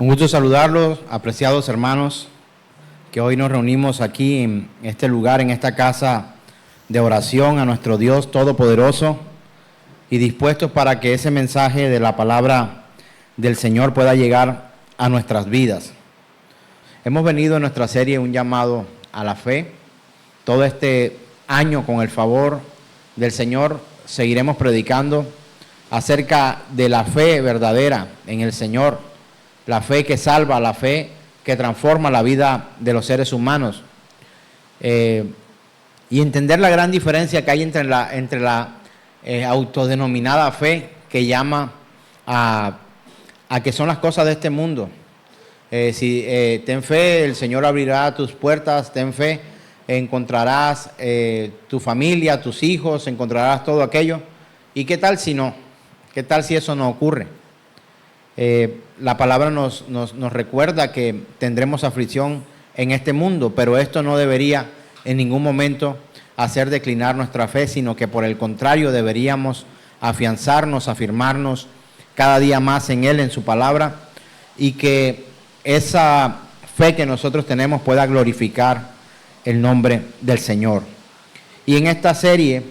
Un gusto saludarlos, apreciados hermanos, que hoy nos reunimos aquí en este lugar, en esta casa de oración a nuestro Dios Todopoderoso y dispuestos para que ese mensaje de la palabra del Señor pueda llegar a nuestras vidas. Hemos venido en nuestra serie Un llamado a la fe. Todo este año, con el favor del Señor, seguiremos predicando acerca de la fe verdadera en el Señor. La fe que salva, la fe que transforma la vida de los seres humanos. Y entender la gran diferencia que hay entre la autodenominada fe que llama a que son las cosas de este mundo. Ten fe, el Señor abrirá tus puertas, ten fe, encontrarás tu familia, tus hijos, encontrarás todo aquello. ¿Y qué tal si no? ¿Qué tal si eso no ocurre? La palabra nos recuerda que tendremos aflicción en este mundo, pero esto no debería en ningún momento hacer declinar nuestra fe, sino que por el contrario deberíamos afianzarnos, afirmarnos cada día más en Él, en su palabra, y que esa fe que nosotros tenemos pueda glorificar el nombre del Señor. Y en esta serie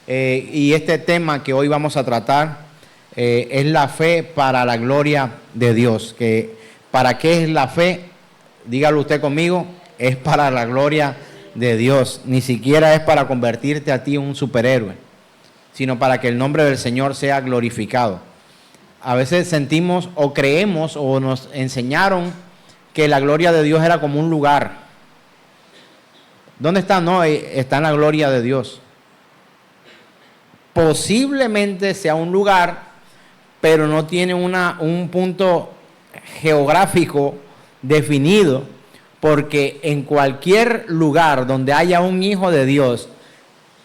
y este tema que hoy vamos a tratar, es la fe para la gloria de Dios. ¿Para qué es la fe? Dígalo usted conmigo, es para la gloria de Dios. Ni siquiera es para convertirte a ti en un superhéroe, sino para que el nombre del Señor sea glorificado. A veces sentimos o creemos o nos enseñaron que la gloria de Dios era como un lugar. ¿Dónde está? No, está en la gloria de Dios. Posiblemente sea un lugar, pero no tiene un punto geográfico definido, porque en cualquier lugar donde haya un hijo de Dios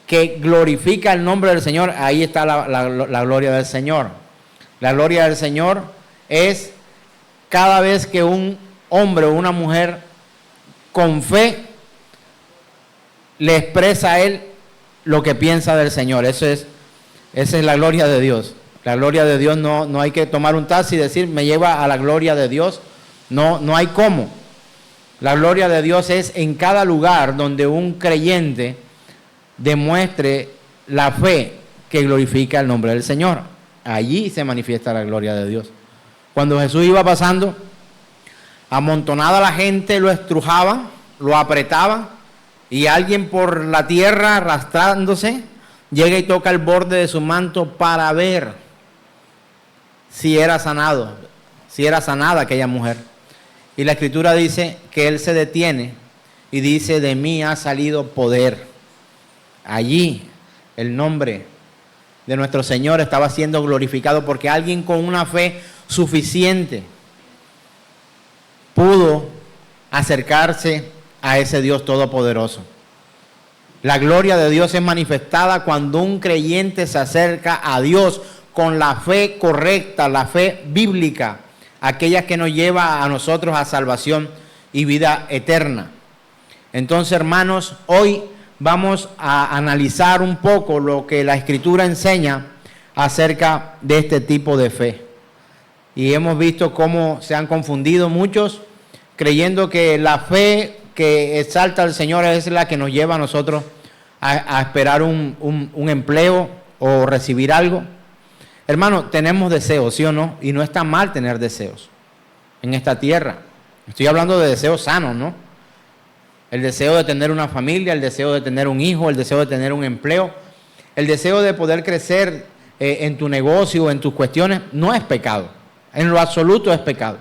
que glorifica el nombre del Señor, ahí está la gloria del Señor. La gloria del Señor es cada vez que un hombre o una mujer con fe le expresa a él lo que piensa del Señor. Esa es la gloria de Dios. La gloria de Dios no hay que tomar un taxi y decir, me lleva a la gloria de Dios. No hay cómo. La gloria de Dios es en cada lugar donde un creyente demuestre la fe que glorifica el nombre del Señor. Allí se manifiesta la gloria de Dios. Cuando Jesús iba pasando, amontonada la gente lo estrujaba, lo apretaba, y alguien por la tierra arrastrándose llega y toca el borde de su manto para ver si era sanado, si era sanada aquella mujer. Y la Escritura dice que él se detiene y dice, de mí ha salido poder. Allí el nombre de nuestro Señor estaba siendo glorificado, porque alguien con una fe suficiente pudo acercarse a ese Dios todopoderoso. La gloria de Dios es manifestada cuando un creyente se acerca a Dios con la fe correcta, la fe bíblica, aquella que nos lleva a nosotros a salvación y vida eterna. Entonces, hermanos, hoy vamos a analizar un poco lo que la Escritura enseña acerca de este tipo de fe. Y hemos visto cómo se han confundido muchos, creyendo que la fe que exalta al Señor es la que nos lleva a nosotros a esperar un empleo o recibir algo. Hermano, tenemos deseos, ¿sí o no? Y no está mal tener deseos en esta tierra. Estoy hablando de deseos sanos, ¿no? El deseo de tener una familia, el deseo de tener un hijo, el deseo de tener un empleo, el deseo de poder crecer en tu negocio, en tus cuestiones, no es pecado. En lo absoluto es pecado.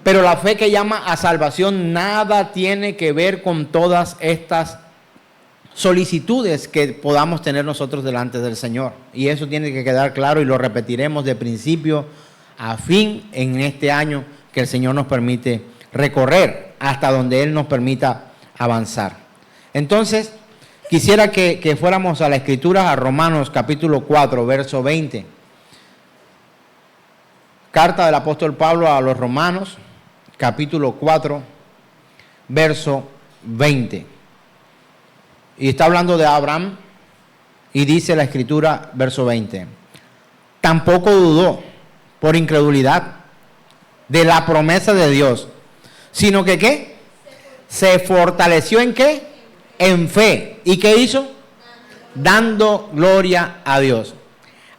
Pero la fe que llama a salvación nada tiene que ver con todas estas solicitudes que podamos tener nosotros delante del Señor. Y eso tiene que quedar claro, y lo repetiremos de principio a fin en este año que el Señor nos permite recorrer, hasta donde Él nos permita avanzar. Entonces, quisiera que fuéramos a la Escritura, a Romanos capítulo 4, verso 20. Carta del apóstol Pablo a los Romanos, capítulo 4, verso 20. Y está hablando de Abraham, y dice la Escritura, verso 20. Tampoco dudó por incredulidad de la promesa de Dios, sino que ¿qué? Se fortaleció ¿en qué? En fe. ¿Y qué hizo? Dando gloria a Dios.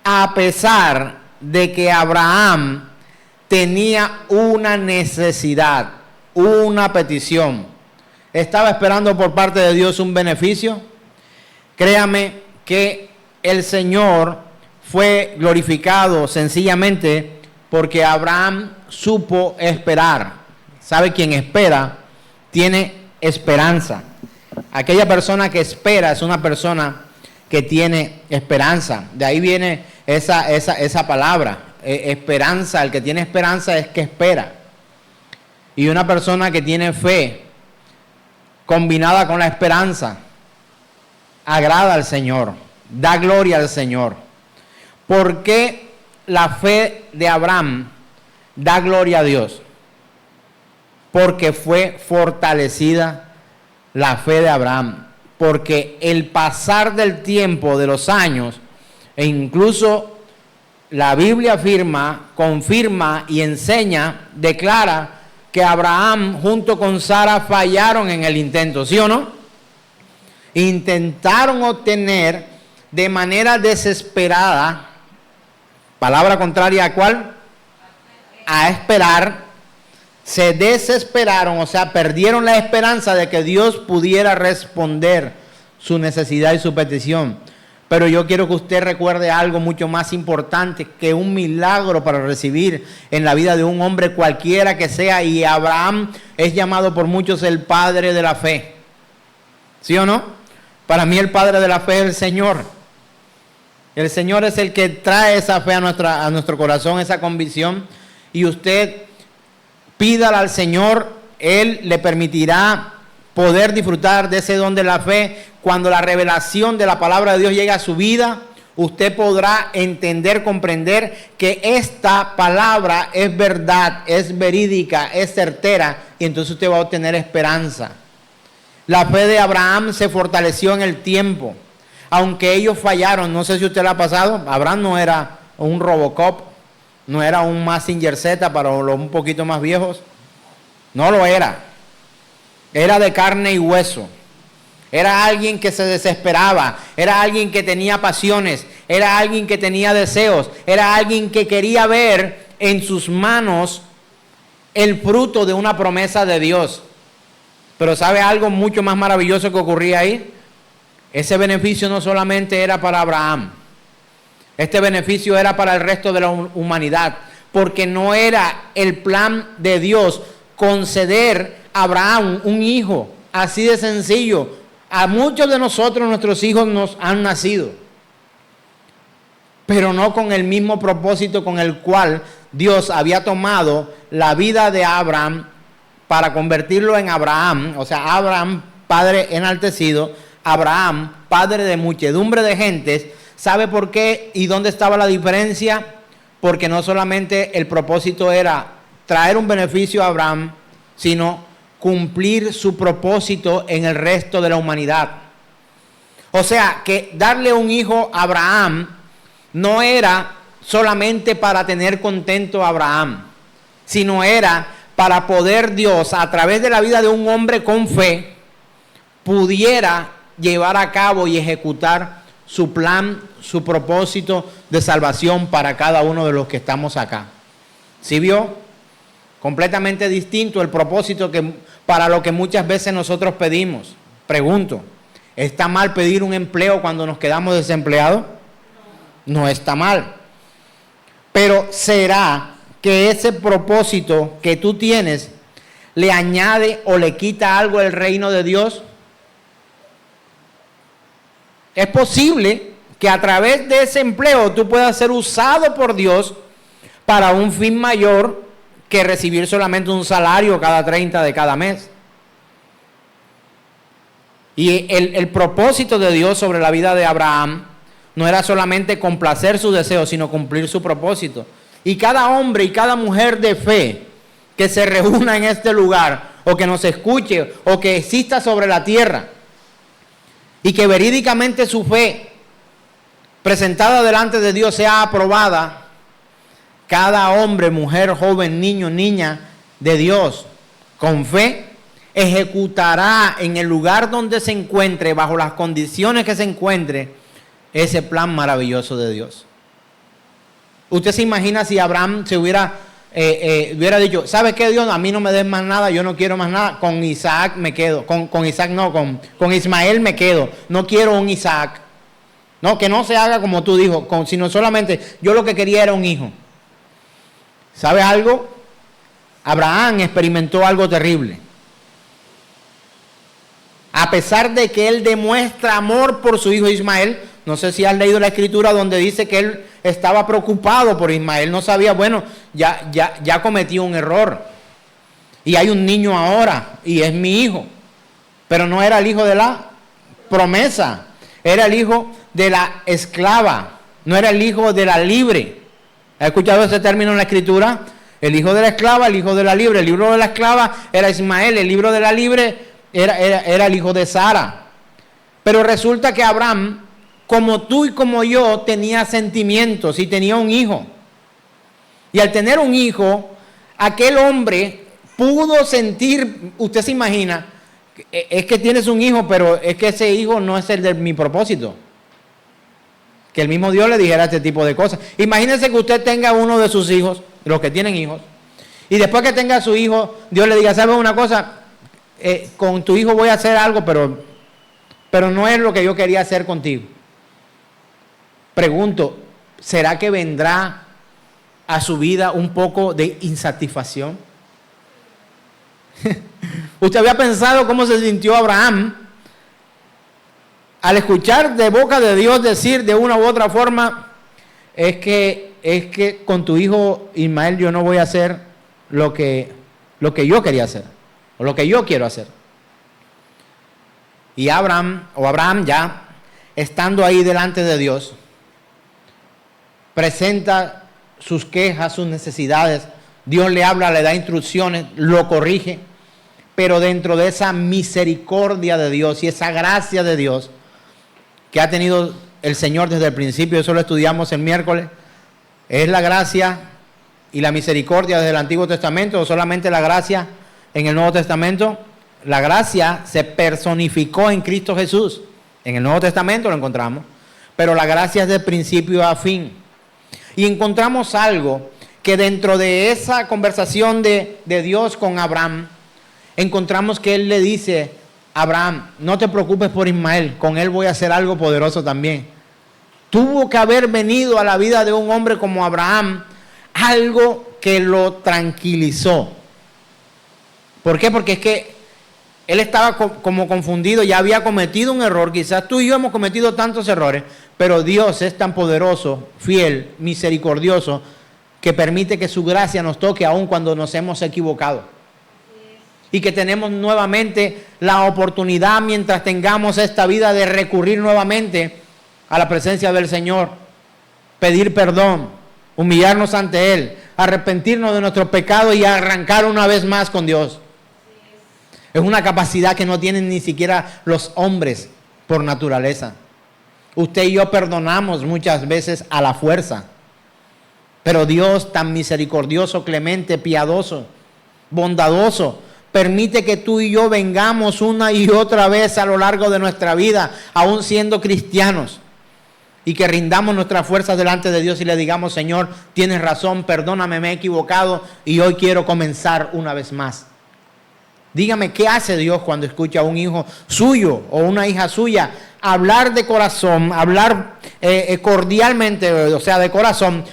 A pesar de que Abraham tenía una necesidad, una petición, estaba esperando por parte de Dios un beneficio. Créame que el Señor fue glorificado sencillamente porque Abraham supo esperar. ¿Sabe? Quien espera tiene esperanza. Aquella persona que espera es una persona que tiene esperanza. De ahí viene esa palabra, esperanza. El que tiene esperanza es que espera. Y una persona que tiene fe combinada con la esperanza agrada al Señor, da gloria al Señor. ¿Por qué la fe de Abraham da gloria a Dios? Porque fue fortalecida la fe de Abraham. Porque el pasar del tiempo, de los años, e incluso la Biblia afirma, confirma y enseña, declara que Abraham junto con Sara fallaron en el intento, ¿sí o no? Intentaron obtener de manera desesperada, palabra contraria a ¿cuál? A esperar. Se desesperaron, o sea, perdieron la esperanza de que Dios pudiera responder su necesidad y su petición. Pero yo quiero que usted recuerde algo mucho más importante, que un milagro para recibir en la vida de un hombre cualquiera que sea, y Abraham es llamado por muchos el padre de la fe. ¿Sí o no? Para mí el padre de la fe es el Señor. El Señor es el que trae esa fe a nuestro corazón, esa convicción, y usted pídala al Señor, Él le permitirá poder disfrutar de ese don de la fe. Cuando la revelación de la palabra de Dios llegue a su vida, usted podrá entender, comprender que esta palabra es verdad, es verídica, es certera, y entonces usted va a obtener esperanza. La fe de Abraham se fortaleció en el tiempo, aunque ellos fallaron. No sé si usted lo ha pasado. Abraham no era un Robocop, no era un Mazinger Z para los un poquito más viejos. No lo era. Era de carne y hueso. Era alguien que se desesperaba. Era alguien que tenía pasiones. Era alguien que tenía deseos. Era alguien que quería ver en sus manos el fruto de una promesa de Dios. Pero ¿sabe algo mucho más maravilloso que ocurría ahí? Ese beneficio no solamente era para Abraham. Este beneficio era para el resto de la humanidad, porque no era el plan de Dios conceder a Abraham un hijo, así de sencillo. A muchos de nosotros nuestros hijos nos han nacido, pero no con el mismo propósito con el cual Dios había tomado la vida de Abraham para convertirlo en Abraham, o sea, Abraham, padre enaltecido, Abraham, padre de muchedumbre de gentes. ¿Sabe por qué y dónde estaba la diferencia? Porque no solamente el propósito era traer un beneficio a Abraham, sino cumplir su propósito en el resto de la humanidad. O sea, que darle un hijo a Abraham no era solamente para tener contento a Abraham, sino era para poder Dios, a través de la vida de un hombre con fe, pudiera llevar a cabo y ejecutar su plan, su propósito de salvación para cada uno de los que estamos acá. ¿Sí vio? Completamente distinto el propósito que para lo que muchas veces nosotros pedimos. Pregunto, ¿está mal pedir un empleo cuando nos quedamos desempleados? No está mal. Pero ¿será que ese propósito que tú tienes le añade o le quita algo al reino de Dios? Es posible que a través de ese empleo tú puedas ser usado por Dios para un fin mayor que recibir solamente un salario cada 30 de cada mes. Y el propósito de Dios sobre la vida de Abraham no era solamente complacer sus deseos, sino cumplir su propósito. Y cada hombre y cada mujer de fe que se reúna en este lugar, o que nos escuche, o que exista sobre la tierra, y que verídicamente su fe presentada delante de Dios sea aprobada, cada hombre, mujer, joven, niño, niña de Dios, con fe, ejecutará en el lugar donde se encuentre, bajo las condiciones que se encuentre, ese plan maravilloso de Dios. Usted se imagina si Abraham se hubiera dicho, ¿sabe qué, Dios? A mí no me des más nada, yo no quiero más nada, con Isaac me quedo, con Isaac no, con Ismael me quedo, no quiero un Isaac. No, que no se haga como tú dijo, sino solamente, yo lo que quería era un hijo. ¿Sabe algo? Abraham experimentó algo terrible. A pesar de que él demuestra amor por su hijo Ismael, no sé si has leído la escritura donde dice que él estaba preocupado por Ismael, no sabía, bueno, ya cometí un error. Y hay un niño ahora, y es mi hijo. Pero no era el hijo de la promesa, era el hijo de la esclava, no era el hijo de la libre. ¿Has escuchado ese término en la escritura? El hijo de la esclava, el hijo de la libre. El libro de la esclava era Ismael, el libro de la libre era el hijo de Sara. Pero resulta que Abraham, como tú y como yo, tenía sentimientos y tenía un hijo. Y al tener un hijo, aquel hombre pudo sentir, usted se imagina, es que tienes un hijo, pero es que ese hijo no es el de mi propósito. Que el mismo Dios le dijera este tipo de cosas. Imagínense que usted tenga uno de sus hijos, los que tienen hijos, y después que tenga a su hijo, Dios le diga, ¿sabes una cosa? Con tu hijo voy a hacer algo, pero no es lo que yo quería hacer contigo. Pregunto, ¿será que vendrá a su vida un poco de insatisfacción? ¿Usted había pensado cómo se sintió Abraham al escuchar de boca de Dios decir de una u otra forma, es que con tu hijo Ismael yo no voy a hacer lo que yo quería hacer, o lo que yo quiero hacer? Y Abraham ya, estando ahí delante de Dios, presenta sus quejas, sus necesidades. Dios le habla, le da instrucciones, lo corrige, pero dentro de esa misericordia de Dios y esa gracia de Dios que ha tenido el Señor desde el principio, eso lo estudiamos el miércoles, ¿es la gracia y la misericordia desde el Antiguo Testamento o solamente la gracia en el Nuevo Testamento? La gracia se personificó en Cristo Jesús. En el Nuevo Testamento lo encontramos, pero la gracia es de principio a fin. Y encontramos algo que dentro de esa conversación de Dios con Abraham, encontramos que Él le dice, Abraham, no te preocupes por Ismael, con él voy a hacer algo poderoso también. Tuvo que haber venido a la vida de un hombre como Abraham algo que lo tranquilizó. ¿Por qué? Porque es que él estaba como confundido, ya había cometido un error. Quizás tú y yo hemos cometido tantos errores, pero Dios es tan poderoso, fiel, misericordioso, que permite que su gracia nos toque aun cuando nos hemos equivocado. Y que tenemos nuevamente la oportunidad, mientras tengamos esta vida, de recurrir nuevamente a la presencia del Señor, pedir perdón, humillarnos ante Él, arrepentirnos de nuestros pecados y arrancar una vez más con Dios. Es una capacidad que no tienen ni siquiera los hombres por naturaleza. Usted y yo perdonamos muchas veces a la fuerza, pero Dios, tan misericordioso, clemente, piadoso, bondadoso, permite que tú y yo vengamos una y otra vez a lo largo de nuestra vida, aún siendo cristianos, y que rindamos nuestras fuerzas delante de Dios y le digamos, Señor, tienes razón, perdóname, me he equivocado y hoy quiero comenzar una vez más. Dígame, ¿qué hace Dios cuando escucha a un hijo suyo o una hija suya hablar de corazón, hablar cordialmente, o sea, de corazón,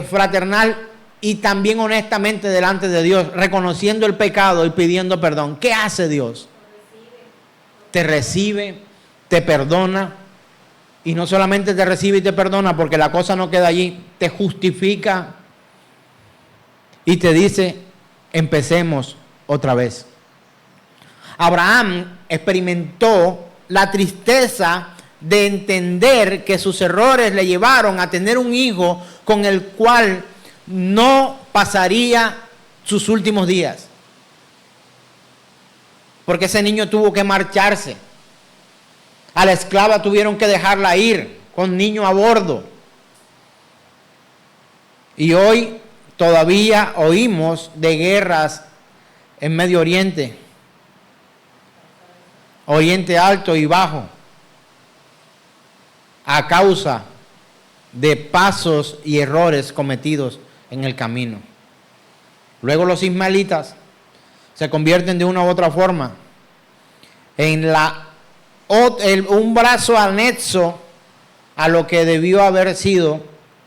fraternal, y también honestamente delante de Dios, reconociendo el pecado y pidiendo perdón? ¿Qué hace Dios? Te recibe, te perdona, y no solamente te recibe y te perdona, porque la cosa no queda allí, te justifica y te dice, empecemos otra vez. Abraham experimentó la tristeza de entender que sus errores le llevaron a tener un hijo con el cual no pasaría sus últimos días, porque ese niño tuvo que marcharse. A la esclava tuvieron que dejarla ir con niño a bordo. Y hoy todavía oímos de guerras en Medio Oriente, Oriente Alto y Bajo, a causa de pasos y errores cometidos en el camino. Luego los ismaelitas se convierten de una u otra forma en un brazo anexo a lo que debió haber sido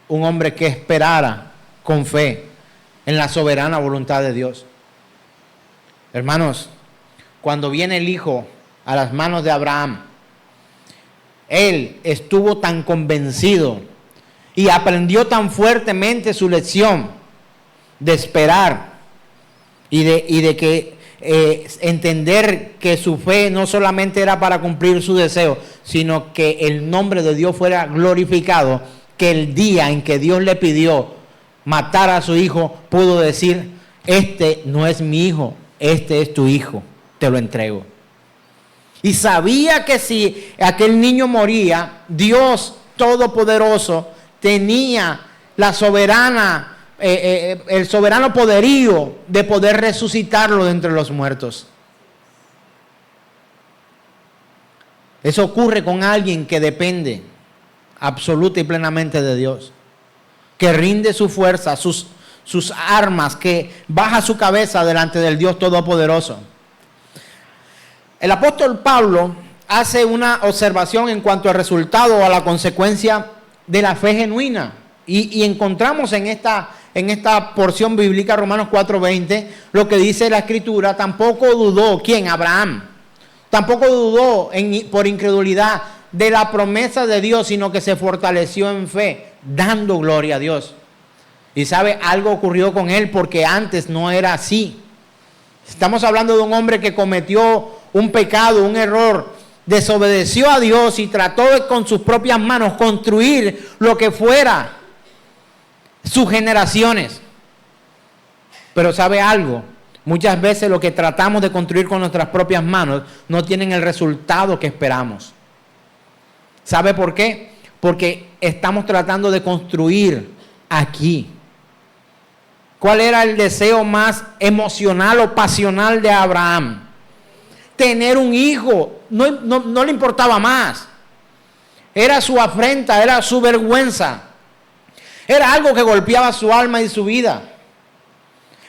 un hombre que esperara con fe en la soberana voluntad de Dios. Hermanos, cuando viene el hijo a las manos de Abraham, él estuvo tan convencido y aprendió tan fuertemente su lección de esperar y de que entender que su fe no solamente era para cumplir su deseo, sino que el nombre de Dios fuera glorificado, que el día en que Dios le pidió matar a su hijo, pudo decir: este no es mi hijo, este es tu hijo, te lo entrego. Y sabía que si aquel niño moría, Dios Todopoderoso tenía la soberana el soberano poderío de poder resucitarlo de entre los muertos. Eso ocurre con alguien que depende absoluta y plenamente de Dios, que rinde su fuerza, sus armas, que baja su cabeza delante del Dios Todopoderoso. El apóstol Pablo hace una observación en cuanto al resultado o a la consecuencia de la fe genuina. Y encontramos en esta porción bíblica, Romanos 4:20, lo que dice la Escritura: tampoco dudó, ¿quién? Abraham. Tampoco dudó por incredulidad de la promesa de Dios, sino que se fortaleció en fe, dando gloria a Dios. Y sabe, algo ocurrió con él porque antes no era así. Estamos hablando de un hombre que cometió un pecado, un error, desobedeció a Dios y trató de con sus propias manos construir lo que fuera sus generaciones. Pero ¿sabe algo? Muchas veces lo que tratamos de construir con nuestras propias manos no tienen el resultado que esperamos. ¿Sabe por qué? Porque estamos tratando de construir aquí. ¿Cuál era el deseo más emocional o pasional de Abraham? Tener un hijo. No le importaba más. Era su afrenta, era su vergüenza. Era algo que golpeaba su alma y su vida.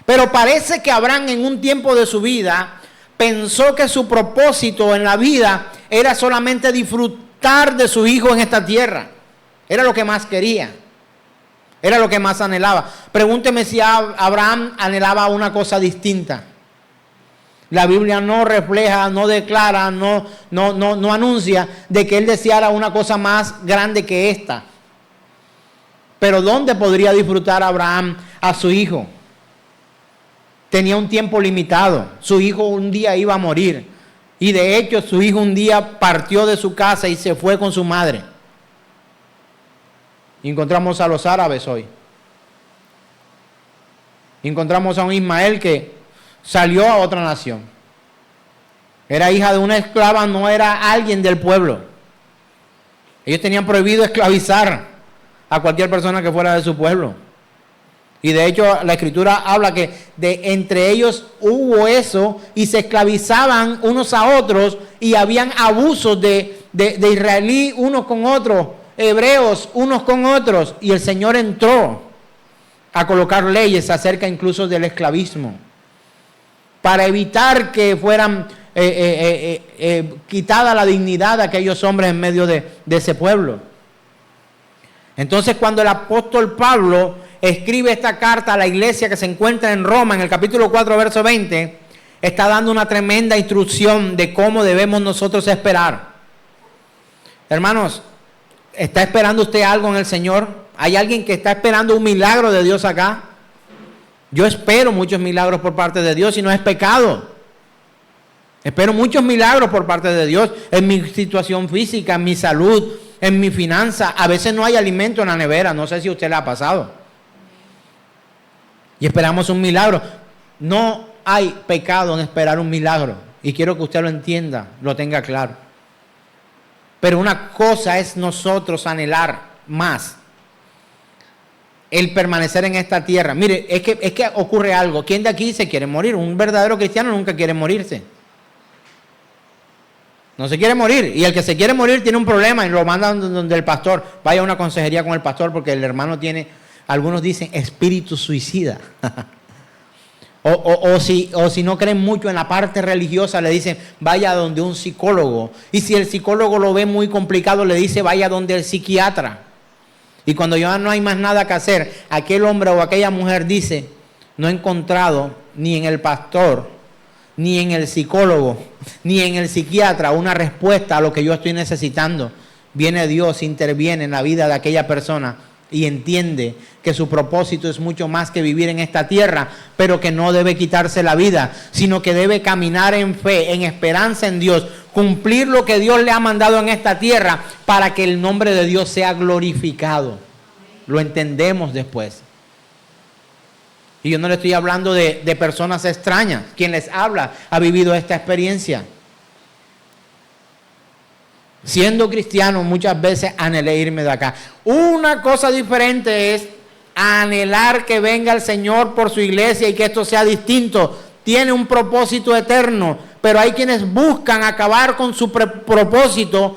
Pero parece que Abraham en un tiempo de su vida pensó que su propósito en la vida era solamente disfrutar de su hijo en esta tierra. Era lo que más quería. Era lo que más anhelaba. Pregúnteme si Abraham anhelaba una cosa distinta. La Biblia no refleja, no declara, no anuncia de que él deseara una cosa más grande que esta. Pero ¿dónde podría disfrutar Abraham a su hijo? Tenía un tiempo limitado. Su hijo un día iba a morir. Y de hecho su hijo un día partió de su casa y se fue con su madre. Encontramos a los árabes hoy. Encontramos a un Ismael que salió a otra nación. Era hija de una esclava, no era alguien del pueblo. Ellos tenían prohibido esclavizar a cualquier persona que fuera de su pueblo. Y de hecho la Escritura habla que entre ellos hubo eso y se esclavizaban unos a otros y habían abusos de israelí unos con otros, hebreos unos con otros, y el Señor entró a colocar leyes acerca incluso del esclavismo para evitar que fueran quitada la dignidad de aquellos hombres en medio de ese pueblo. Entonces, cuando el apóstol Pablo escribe esta carta a la iglesia que se encuentra en Roma, en el capítulo 4, verso 20, está dando una tremenda instrucción de cómo debemos nosotros esperar. Hermanos, ¿está esperando usted algo en el Señor? ¿Hay alguien que está esperando un milagro de Dios acá? Yo espero muchos milagros por parte de Dios y no es pecado. Espero muchos milagros por parte de Dios en mi situación física, en mi salud, en mi finanza. A veces no hay alimento en la nevera, no sé si a usted le ha pasado. Y esperamos un milagro. No hay pecado en esperar un milagro. Y quiero que usted lo entienda, lo tenga claro. Pero una cosa es nosotros anhelar más. el permanecer en esta tierra. Mire, es que ocurre algo. ¿Quién de aquí se quiere morir? Un verdadero cristiano nunca quiere morirse. No se quiere morir. Y el que se quiere morir tiene un problema y lo mandan donde el pastor. Vaya a una consejería con el pastor porque el hermano tiene, algunos dicen, espíritu suicida. o si no creen mucho en la parte religiosa, le dicen, vaya donde un psicólogo. Y si el psicólogo lo ve muy complicado, le dice, vaya donde el psiquiatra. Y cuando ya no hay más nada que hacer, aquel hombre o aquella mujer dice, no he encontrado ni en el pastor, ni en el psicólogo, ni en el psiquiatra una respuesta a lo que yo estoy necesitando. Viene Dios, interviene en la vida de aquella persona y entiende que su propósito es mucho más que vivir en esta tierra, pero que no debe quitarse la vida, sino que debe caminar en fe, en esperanza en Dios, cumplir lo que Dios le ha mandado en esta tierra para que el nombre de Dios sea glorificado. Lo entendemos después. Y yo no le estoy hablando de personas extrañas. Quien les habla ha vivido esta experiencia. Siendo cristiano, muchas veces anhelé irme de acá. Una cosa diferente es anhelar que venga el Señor por su iglesia y que esto sea distinto. Tiene un propósito eterno, pero hay quienes buscan acabar con su propósito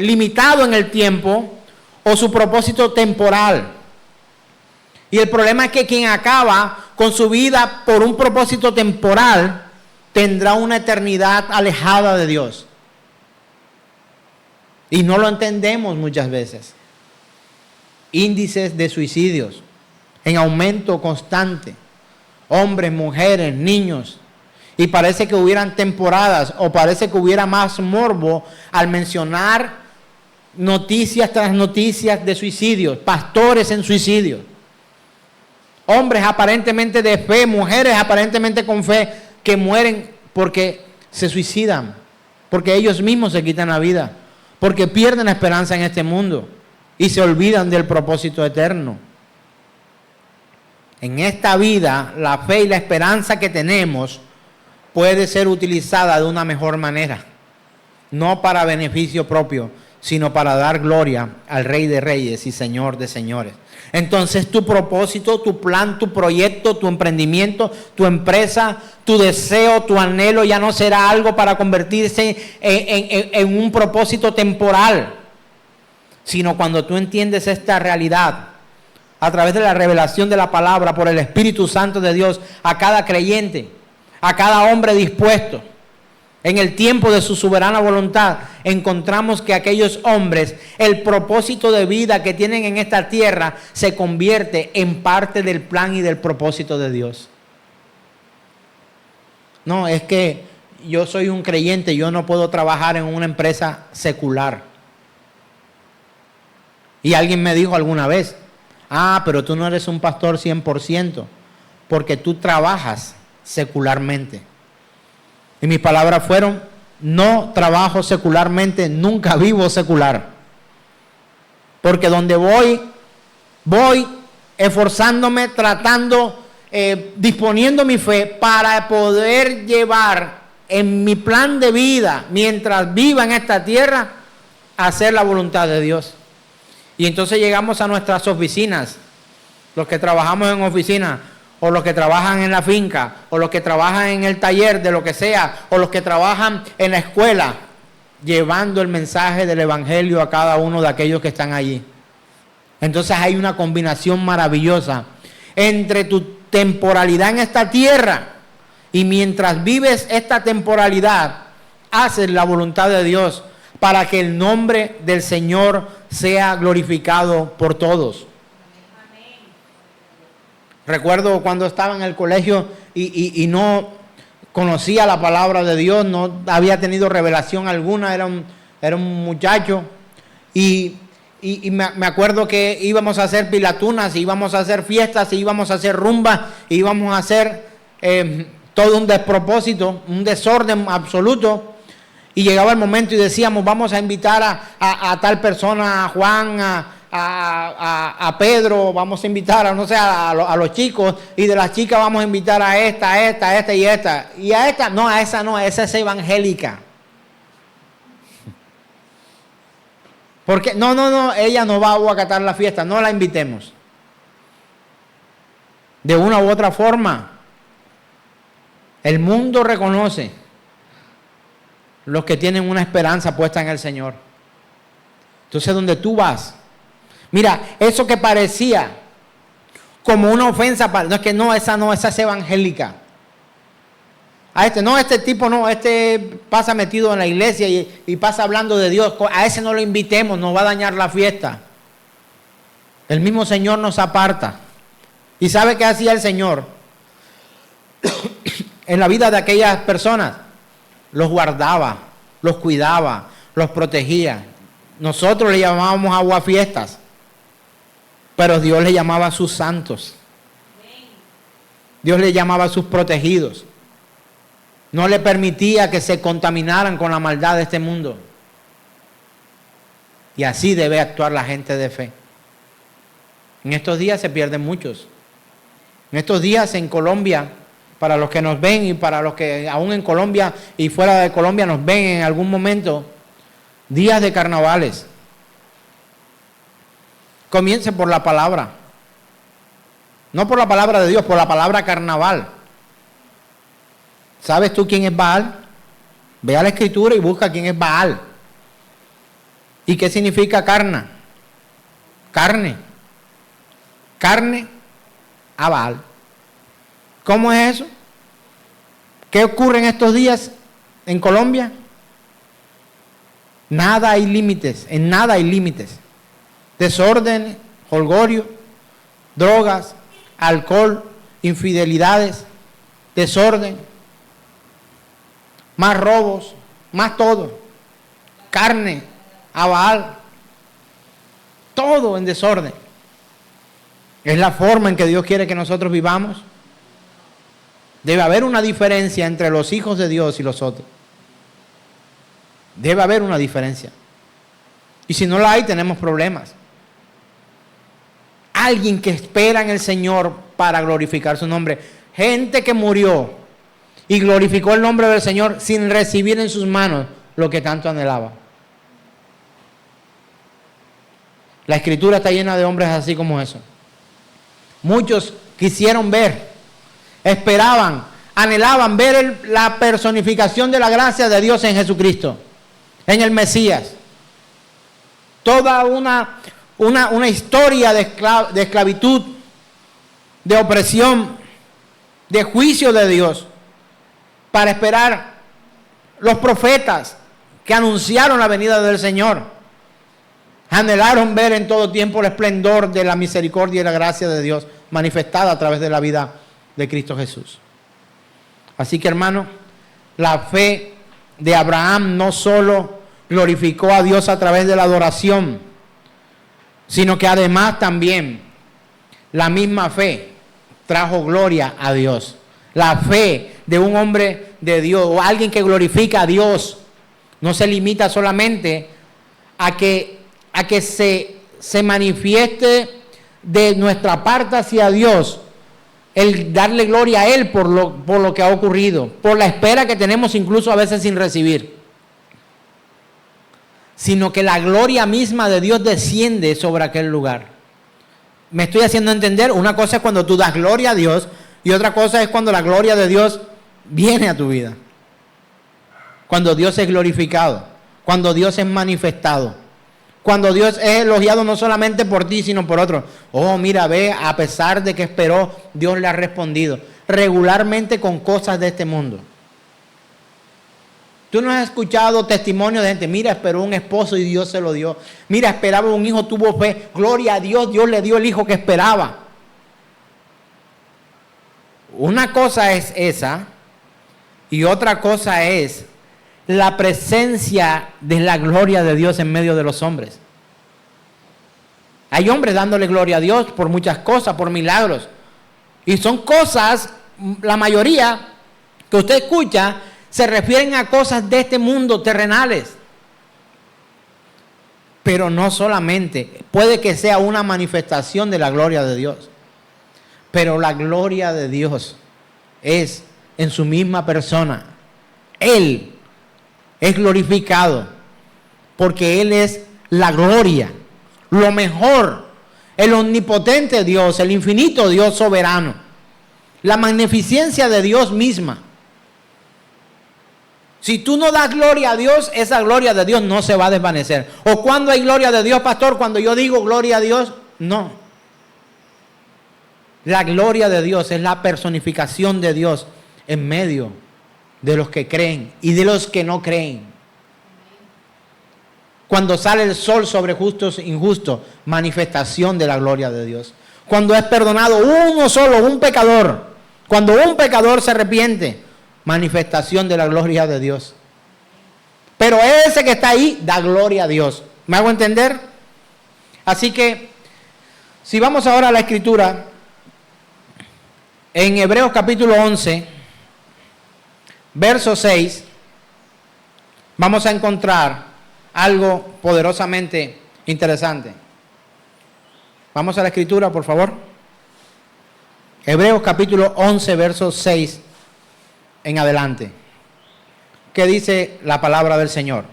limitado en el tiempo o su propósito temporal. Y el problema es que quien acaba con su vida por un propósito temporal tendrá una eternidad alejada de Dios. Y no lo entendemos muchas veces. Índices de suicidios en aumento constante. Hombres, mujeres, niños. Y parece que hubieran temporadas o parece que hubiera más morbo al mencionar noticias tras noticias de suicidios. Pastores en suicidio. Hombres aparentemente de fe, mujeres aparentemente con fe que mueren porque se suicidan. Porque ellos mismos se quitan la vida. Porque pierden la esperanza en este mundo y se olvidan del propósito eterno. En esta vida, la fe y la esperanza que tenemos puede ser utilizada de una mejor manera. No para beneficio propio, sino para dar gloria al Rey de Reyes y Señor de Señores. Entonces tu propósito, tu plan, tu proyecto, tu emprendimiento, tu empresa, tu deseo, tu anhelo ya no será algo para convertirse en un propósito temporal, sino cuando tú entiendes esta realidad a través de la revelación de la palabra por el Espíritu Santo de Dios a cada creyente, a cada hombre dispuesto. En el tiempo de su soberana voluntad, encontramos que aquellos hombres, el propósito de vida que tienen en esta tierra, se convierte en parte del plan y del propósito de Dios. No, es que yo soy un creyente, yo no puedo trabajar en una empresa secular. Y alguien me dijo alguna vez, pero tú no eres un pastor 100%, porque tú trabajas secularmente. Y mis palabras fueron, no trabajo secularmente, nunca vivo secular. Porque donde voy esforzándome, tratando, disponiendo mi fe para poder llevar en mi plan de vida, mientras viva en esta tierra, a hacer la voluntad de Dios. Y entonces llegamos a nuestras oficinas, los que trabajamos en oficina, o los que trabajan en la finca, o los que trabajan en el taller, de lo que sea, o los que trabajan en la escuela, llevando el mensaje del Evangelio a cada uno de aquellos que están allí. Entonces hay una combinación maravillosa entre tu temporalidad en esta tierra y mientras vives esta temporalidad, haces la voluntad de Dios para que el nombre del Señor sea glorificado por todos. Recuerdo cuando estaba en el colegio y no conocía la palabra de Dios, no había tenido revelación alguna, era un muchacho y me acuerdo que íbamos a hacer pilatunas, íbamos a hacer fiestas, íbamos a hacer rumbas, íbamos a hacer todo un despropósito, un desorden absoluto. Y llegaba el momento y decíamos, vamos a invitar a tal persona, a Juan, a Pedro, vamos a invitar a los chicos, y de las chicas vamos a invitar a esta y esta. Y a esta, no, esa es evangélica. Porque no, ella no va a acatar la fiesta, no la invitemos. De una u otra forma, el mundo reconoce los que tienen una esperanza puesta en el Señor. Entonces, donde tú vas, mira, eso que parecía como una ofensa, no es que esa es evangélica. Este tipo no, pasa metido en la iglesia y pasa hablando de Dios. A ese no lo invitemos, nos va a dañar la fiesta. El mismo Señor nos aparta. ¿Y sabe qué hacía el Señor en la vida de aquellas personas? Los guardaba, los cuidaba, los protegía. Nosotros le llamábamos aguafiestas, pero Dios le llamaba a sus santos. Dios le llamaba a sus protegidos. No le permitía que se contaminaran con la maldad de este mundo. Y así debe actuar la gente de fe. En estos días se pierden muchos. En estos días en Colombia, para los que nos ven y para los que aún en Colombia y fuera de Colombia nos ven en algún momento, días de carnavales. Comience por la palabra. No por la palabra de Dios, por la palabra carnaval. ¿Sabes tú quién es Baal? Ve a la escritura y busca quién es Baal. ¿Y qué significa carne? Carne. Carne a Baal. ¿Cómo es eso? ¿Qué ocurre en estos días en Colombia? Nada hay límites, en nada hay límites. Desorden, jolgorio, drogas, alcohol, infidelidades, desorden, más robos, más todo. Carne a Baal. Todo en desorden. Es la forma en que Dios quiere que nosotros vivamos. Debe haber una diferencia entre los hijos de Dios y los otros. Debe haber una diferencia. Y si no la hay, tenemos problemas. Alguien que espera en el Señor para glorificar su nombre. Gente que murió y glorificó el nombre del Señor sin recibir en sus manos lo que tanto anhelaba. La Escritura está llena de hombres así como eso. Muchos quisieron ver, esperaban, anhelaban ver la personificación de la gracia de Dios en Jesucristo, en el Mesías. Toda una historia de esclavitud, de opresión, de juicio de Dios, para esperar los profetas que anunciaron la venida del Señor. Anhelaron ver en todo tiempo el esplendor de la misericordia y la gracia de Dios manifestada a través de la vida de Cristo Jesús. Así que, hermano, la fe de Abraham no solo glorificó a Dios a través de la adoración, sino que además también la misma fe trajo gloria a Dios. La fe de un hombre de Dios o alguien que glorifica a Dios no se limita solamente a que se manifieste de nuestra parte hacia Dios el darle gloria a Él por lo que ha ocurrido, por la espera que tenemos incluso a veces sin recibir, sino que la gloria misma de Dios desciende sobre aquel lugar. ¿Me estoy haciendo entender? Una cosa es cuando tú das gloria a Dios y otra cosa es cuando la gloria de Dios viene a tu vida. Cuando Dios es glorificado, cuando Dios es manifestado, cuando Dios es elogiado no solamente por ti, sino por otros. Oh, mira, ve, a pesar de que esperó, Dios le ha respondido regularmente con cosas de este mundo. Tú no has escuchado testimonios de gente, mira, esperó un esposo y Dios se lo dio. Mira, esperaba un hijo, tuvo fe. Gloria a Dios, Dios le dio el hijo que esperaba. Una cosa es esa y otra cosa es la presencia de la gloria de Dios en medio de los hombres. Hay hombres dándole gloria a Dios por muchas cosas, por milagros. Y son cosas, la mayoría que usted escucha, se refieren a cosas de este mundo, terrenales. Pero no solamente, puede que sea una manifestación de la gloria de Dios. Pero la gloria de Dios es en su misma persona. Él es glorificado porque Él es la gloria, lo mejor, el omnipotente Dios, el infinito Dios soberano, la magnificencia de Dios misma. Si tú no das gloria a Dios, esa gloria de Dios no se va a desvanecer. ¿O cuando hay gloria de Dios, pastor? Cuando yo digo gloria a Dios, no. La gloria de Dios es la personificación de Dios en medio de los que creen y de los que no creen. Cuando sale el sol sobre justos e injustos, manifestación de la gloria de Dios. Cuando es perdonado uno solo, un pecador. Cuando un pecador se arrepiente, manifestación de la gloria de Dios. Pero ese que está ahí da gloria a Dios. ¿Me hago entender? Así que, si vamos ahora a la Escritura, en Hebreos capítulo 11, verso 6, vamos a encontrar algo poderosamente interesante. Vamos a la Escritura, por favor. Hebreos capítulo 11, verso 6 en adelante. ¿Qué dice la palabra del Señor?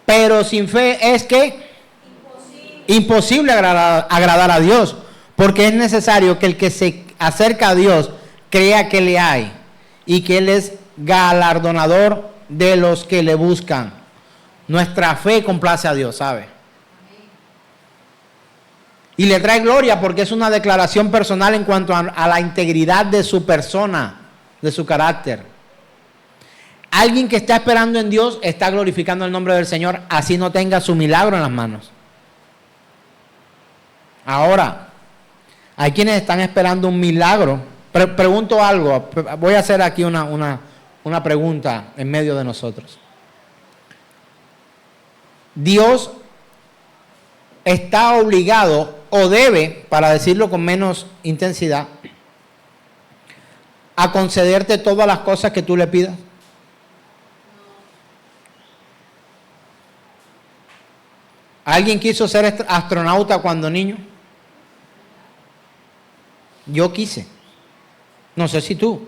Pero sin fe es que imposible agradar a Dios, porque es necesario que el que se acerca a Dios crea que le hay y que Él es galardonador de los que le buscan. Nuestra fe complace a Dios, ¿sabe? Y le trae gloria porque es una declaración personal en cuanto a la integridad de su persona, de su carácter. Alguien que está esperando en Dios está glorificando el nombre del Señor, así no tenga su milagro en las manos. Ahora, hay quienes están esperando un milagro. Pregunto algo, voy a hacer aquí una pregunta en medio de nosotros. Dios está obligado o debe, para decirlo con menos intensidad, a concederte todas las cosas que tú le pidas. ¿Alguien quiso ser astronauta cuando niño? Yo quise. No sé si tú.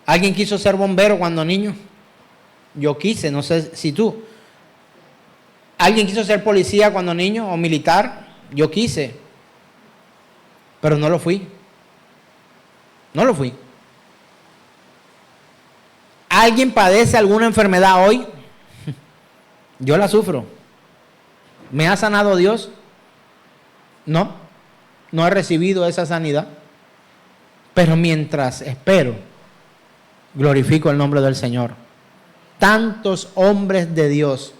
¿Alguien quiso ser bombero cuando niño? Yo quise, no sé si tú. ¿Alguien quiso ser policía cuando niño o militar? Yo quise. Pero no lo fui. No lo fui. ¿Alguien padece alguna enfermedad hoy? Yo la sufro. ¿Me ha sanado Dios? No. No he recibido esa sanidad. Pero mientras espero, glorifico el nombre del Señor. Tantos hombres de Dios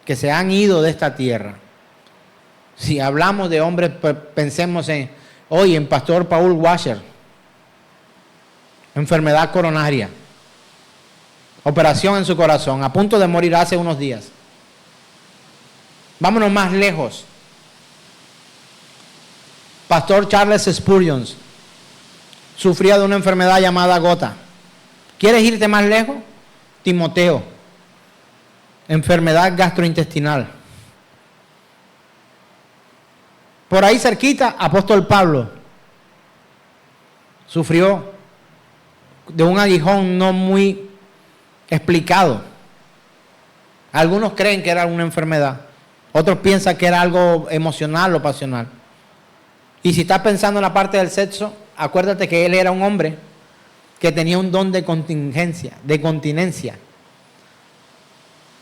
que se han ido de esta tierra. Si hablamos de hombres, pensemos hoy en Pastor Paul Washer. Enfermedad coronaria. Operación en su corazón, a punto de morir hace unos días. Vámonos más lejos. Pastor Charles Spurgeon sufría de una enfermedad llamada gota. ¿Quieres irte más lejos? Timoteo, enfermedad gastrointestinal. Por ahí cerquita, apóstol Pablo sufrió de un aguijón no muy explicado. Algunos creen que era una enfermedad, otros piensan que era algo emocional o pasional. Y si estás pensando en la parte del sexo, acuérdate que él era un hombre que tenía un don de contingencia, de continencia.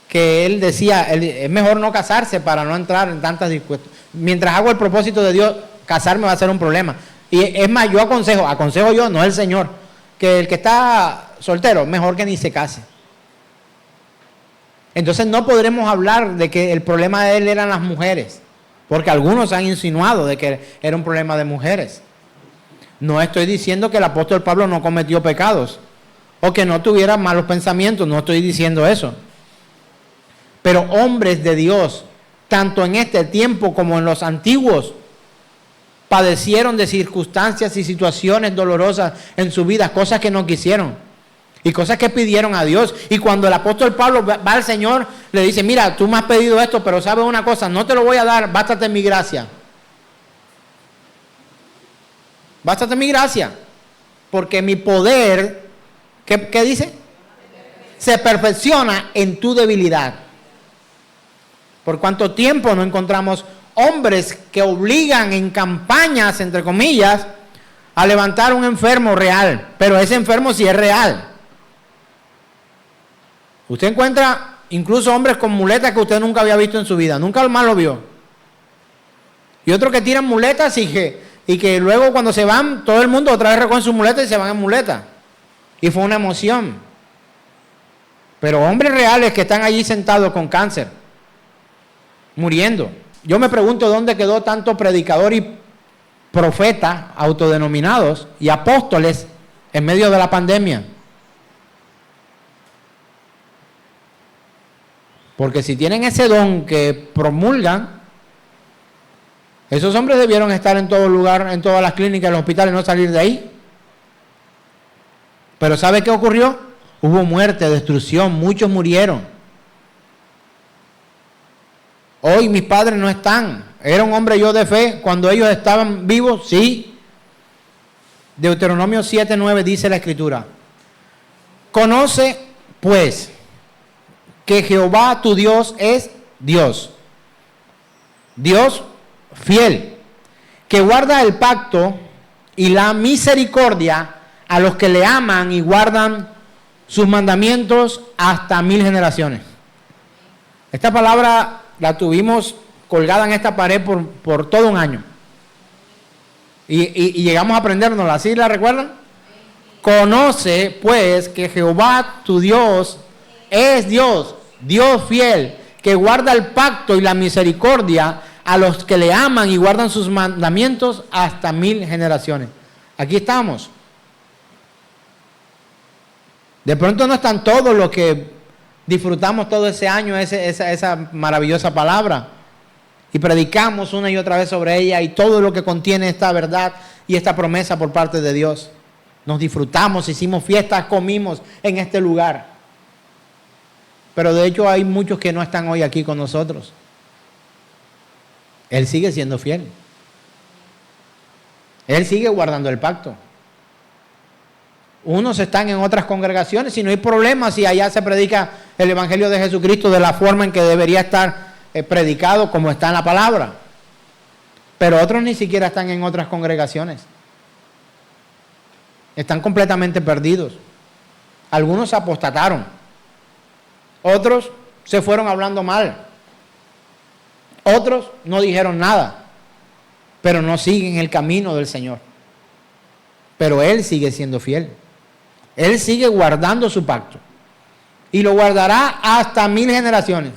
Que él decía, es mejor no casarse para no entrar en tantas discusiones. Mientras hago el propósito de Dios, casarme va a ser un problema. Y es más, yo aconsejo yo, no el Señor, que el que está soltero, mejor que ni se case. Entonces no podremos hablar de que el problema de él eran las mujeres, porque algunos han insinuado de que era un problema de mujeres. No estoy diciendo que el apóstol Pablo no cometió pecados o que no tuviera malos pensamientos, no estoy diciendo eso. Pero hombres de Dios, tanto en este tiempo como en los antiguos, padecieron de circunstancias y situaciones dolorosas en su vida, cosas que no quisieron y cosas que pidieron a Dios. Y cuando el apóstol Pablo va al Señor, le dice, mira, tú me has pedido esto, pero sabes una cosa, no te lo voy a dar, bástate mi gracia. Bástate mi gracia, porque mi poder, ¿qué dice? Se perfecciona en tu debilidad. ¿Por cuánto tiempo no encontramos hombres que obligan en campañas, entre comillas, a levantar un enfermo real? Pero ese enfermo sí es real. Usted encuentra incluso hombres con muletas que usted nunca había visto en su vida, nunca más lo vio. Y otros que tiran muletas y que luego cuando se van, todo el mundo otra vez recoge sus muletas y se van en muletas. Y fue una emoción. Pero hombres reales que están allí sentados con cáncer, muriendo. Yo me pregunto dónde quedó tanto predicador y profeta autodenominados y apóstoles en medio de la pandemia. Porque si tienen ese don que promulgan, esos hombres debieron estar en todo lugar, en todas las clínicas, en los hospitales, no salir de ahí. Pero ¿sabe qué ocurrió? Hubo muerte, destrucción, muchos murieron. Hoy mis padres no están. ¿Era un hombre yo de fe cuando ellos estaban vivos? Sí. Deuteronomio 7:9 dice la Escritura: conoce pues que Jehová tu Dios es Dios, Dios fiel, que guarda el pacto y la misericordia a los que le aman y guardan sus mandamientos hasta 1000 generaciones. Esta palabra la tuvimos colgada en esta pared por todo un año. Y llegamos a aprendérnosla. ¿Así la recuerdan? Conoce pues que Jehová tu Dios es Dios, Dios fiel, que guarda el pacto y la misericordia a los que le aman y guardan sus mandamientos hasta 1000 generaciones. Aquí estamos. De pronto no están todos los que disfrutamos todo ese año esa maravillosa palabra y predicamos una y otra vez sobre ella y todo lo que contiene esta verdad y esta promesa por parte de Dios. Nos disfrutamos, hicimos fiestas, comimos en este lugar. Pero de hecho hay muchos que no están hoy aquí con nosotros. Él sigue siendo fiel. Él sigue guardando el pacto. Unos están en otras congregaciones y no hay problema si allá se predica el Evangelio de Jesucristo de la forma en que debería estar predicado, como está en la palabra. Pero otros ni siquiera están en otras congregaciones. Están completamente perdidos. Algunos se apostataron. Otros se fueron hablando mal. Otros no dijeron nada, pero no siguen el camino del Señor. Pero Él sigue siendo fiel. Él sigue guardando su pacto. Y lo guardará hasta 1000 generaciones.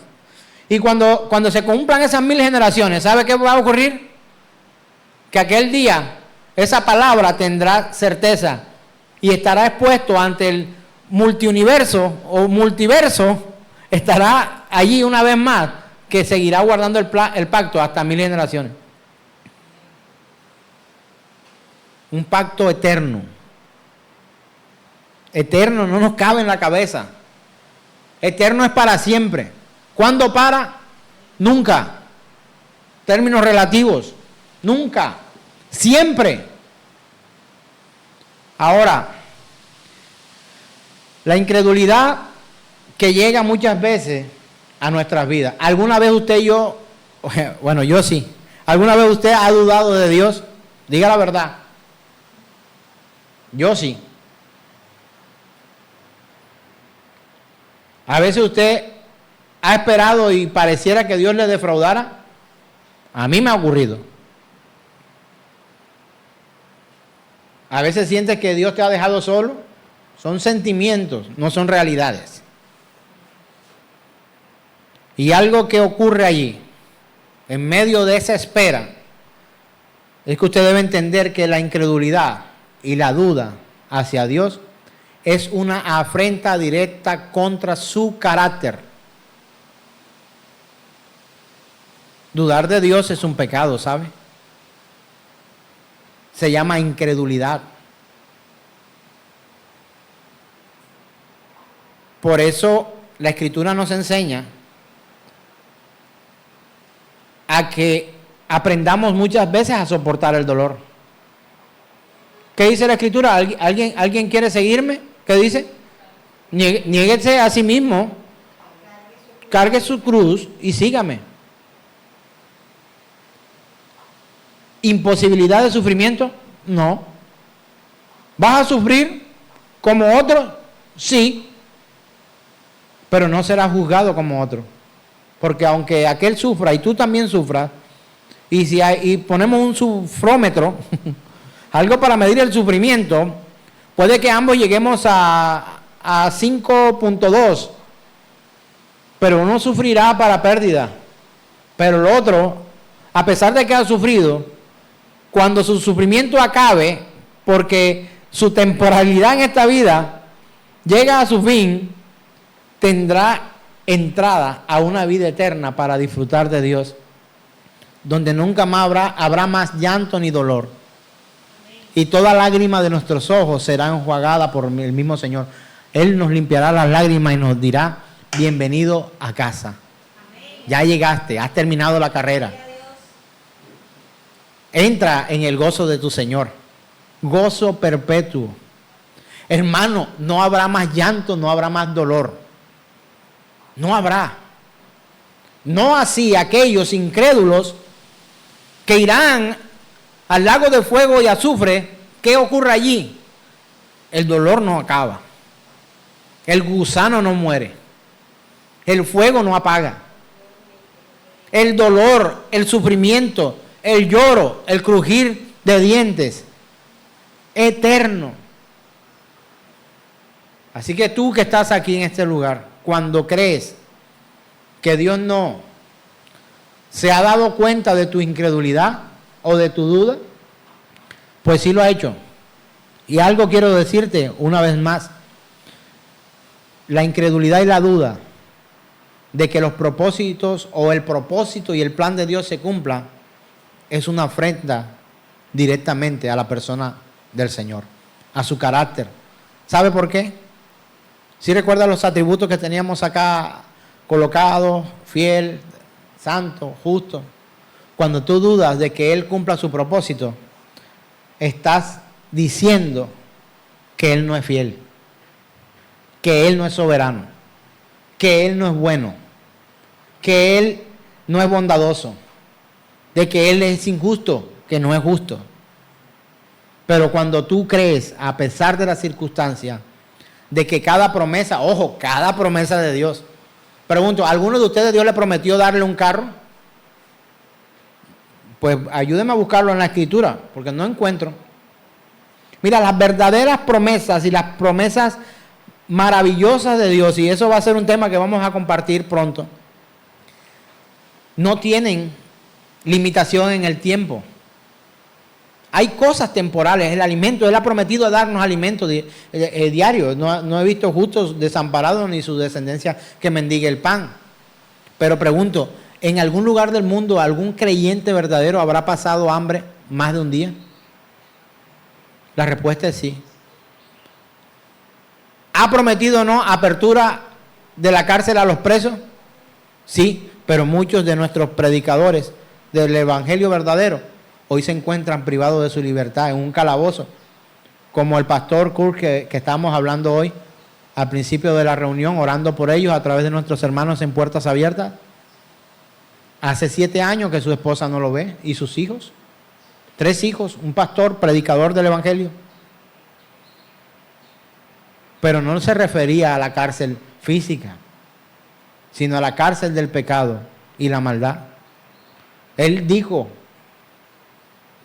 Y cuando se cumplan esas 1000 generaciones, ¿sabe qué va a ocurrir? Que aquel día esa palabra tendrá certeza y estará expuesto ante el multiuniverso o multiverso. Estará allí una vez más, que seguirá guardando el pacto hasta 1000 generaciones. Un pacto eterno. Eterno no nos cabe en la cabeza. Eterno es para siempre. ¿Cuándo para? Nunca. Términos relativos. Nunca. Siempre. Ahora, la incredulidad que llega muchas veces a nuestras vidas. ¿Alguna vez usted y yo, bueno, yo sí, alguna vez usted ha dudado de Dios? Diga la verdad. Yo sí. A veces usted ha esperado y pareciera que Dios le defraudara. A mí me ha ocurrido. A veces sientes que Dios te ha dejado solo. Son sentimientos, no son realidades. Y algo que ocurre allí, en medio de esa espera, es que usted debe entender que la incredulidad y la duda hacia Dios es una afrenta directa contra su carácter. Dudar de Dios es un pecado, ¿sabe? Se llama incredulidad. Por eso la Escritura nos enseña a que aprendamos muchas veces a soportar el dolor. ¿Qué dice la Escritura? ¿Alguien quiere seguirme? ¿Qué dice? Niéguese a sí mismo, cargue su cruz y sígame. ¿Imposibilidad de sufrimiento? No. ¿Vas a sufrir como otro? Sí. Pero no serás juzgado como otro. Porque aunque aquel sufra y tú también sufras, y ponemos un sufrómetro, algo para medir el sufrimiento, puede que ambos lleguemos a 5.2, pero uno sufrirá para pérdida, pero el otro, a pesar de que ha sufrido, cuando su sufrimiento acabe, porque su temporalidad en esta vida llega a su fin, tendrá entrada a una vida eterna para disfrutar de Dios, donde nunca más habrá más llanto ni dolor. Y toda lágrima de nuestros ojos será enjuagada por el mismo Señor. Él nos limpiará las lágrimas y nos dirá, bienvenido a casa. Ya llegaste, has terminado la carrera. Entra en el gozo de tu Señor. Gozo perpetuo. Hermano, no habrá más llanto, no habrá más dolor. No habrá. No así aquellos incrédulos que irán al lago de fuego y azufre. ¿Qué ocurre allí? El dolor no acaba. El gusano no muere. El fuego no apaga. El dolor, el sufrimiento, el lloro, el crujir de dientes, eterno. Así que tú que estás aquí en este lugar, cuando crees que Dios no se ha dado cuenta de tu incredulidad o de tu duda, pues sí lo ha hecho. Y algo quiero decirte una vez más: la incredulidad y la duda de que los propósitos o el propósito y el plan de Dios se cumplan es una afrenta directamente a la persona del Señor, a su carácter. ¿Sabe por qué? ¿Sí recuerda los atributos que teníamos acá colocados? Fiel, santo, justo. Cuando tú dudas de que Él cumpla su propósito, estás diciendo que Él no es fiel, que Él no es soberano, que Él no es bueno, que Él no es bondadoso, de que Él es injusto, que no es justo. Pero cuando tú crees, a pesar de las circunstancias, de que cada promesa, ojo, cada promesa de Dios. Pregunto, ¿a alguno de ustedes Dios le prometió darle un carro? Pues ayúdenme a buscarlo en la Escritura, porque no encuentro. Mira, las verdaderas promesas y las promesas maravillosas de Dios, y eso va a ser un tema que vamos a compartir pronto, no tienen limitación en el tiempo. Hay cosas temporales, el alimento, Él ha prometido darnos alimento diario. No he visto justos desamparados ni su descendencia que mendigue el pan. Pero pregunto, ¿en algún lugar del mundo algún creyente verdadero habrá pasado hambre más de un día? La respuesta es sí. ¿Ha prometido o no apertura de la cárcel a los presos? Sí, pero muchos de nuestros predicadores del evangelio verdadero hoy se encuentran privados de su libertad en un calabozo, como el pastor Kurt que estábamos hablando hoy al principio de la reunión, orando por ellos a través de nuestros hermanos en Puertas Abiertas. Hace 7 años que su esposa no lo ve, y sus hijos, 3 hijos, un pastor, predicador del evangelio. Pero no se refería a la cárcel física, sino a la cárcel del pecado y la maldad. Él dijo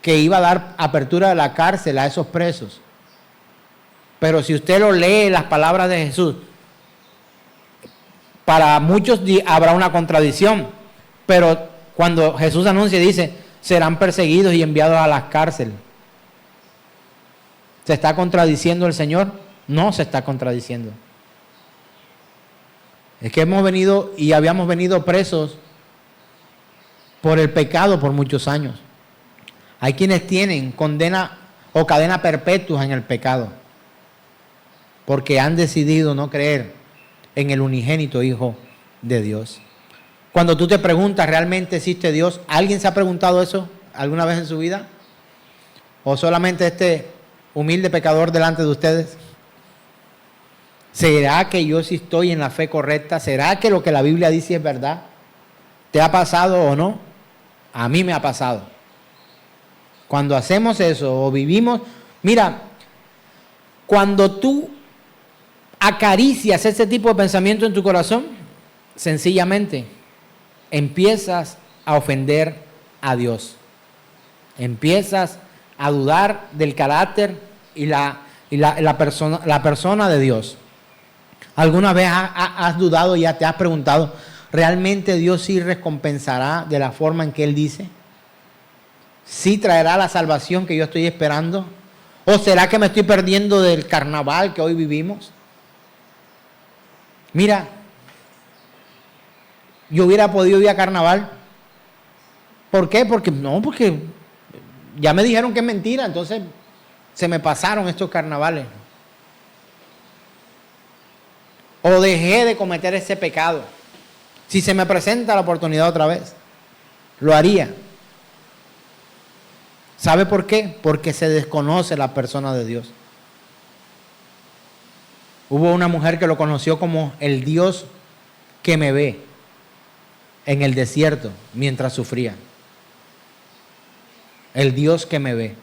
que iba a dar apertura de la cárcel a esos presos. Pero si usted lo lee, las palabras de Jesús, para muchos habrá una contradicción. Pero cuando Jesús anuncia y dice, serán perseguidos y enviados a las cárceles, ¿se está contradiciendo el Señor? No se está contradiciendo. Es que hemos venido y habíamos venido presos por el pecado por muchos años. Hay quienes tienen condena o cadena perpetua en el pecado, porque han decidido no creer en el unigénito Hijo de Dios. Cuando tú te preguntas, ¿realmente existe Dios? ¿Alguien se ha preguntado eso alguna vez en su vida? ¿O solamente este humilde pecador delante de ustedes? ¿Será que yo sí estoy en la fe correcta? ¿Será que lo que la Biblia dice es verdad? ¿Te ha pasado o no? A mí me ha pasado. Cuando hacemos eso o vivimos, mira, cuando tú acaricias ese tipo de pensamiento en tu corazón, sencillamente empiezas a ofender a Dios. Empiezas a dudar del carácter y la persona de Dios. ¿Alguna vez has dudado y ya te has preguntado, ¿realmente Dios sí recompensará de la forma en que Él dice? ¿Sí traerá la salvación que yo estoy esperando? ¿O será que me estoy perdiendo del carnaval que hoy vivimos? Mira, yo hubiera podido ir a carnaval. ¿Por qué? Porque ya me dijeron que es mentira, entonces se me pasaron estos carnavales. O dejé de cometer ese pecado. Si se me presenta la oportunidad otra vez, lo haría. ¿Sabe por qué? Porque se desconoce la persona de Dios. Hubo una mujer que lo conoció como el Dios que me ve en el desierto mientras sufría. El Dios que me ve.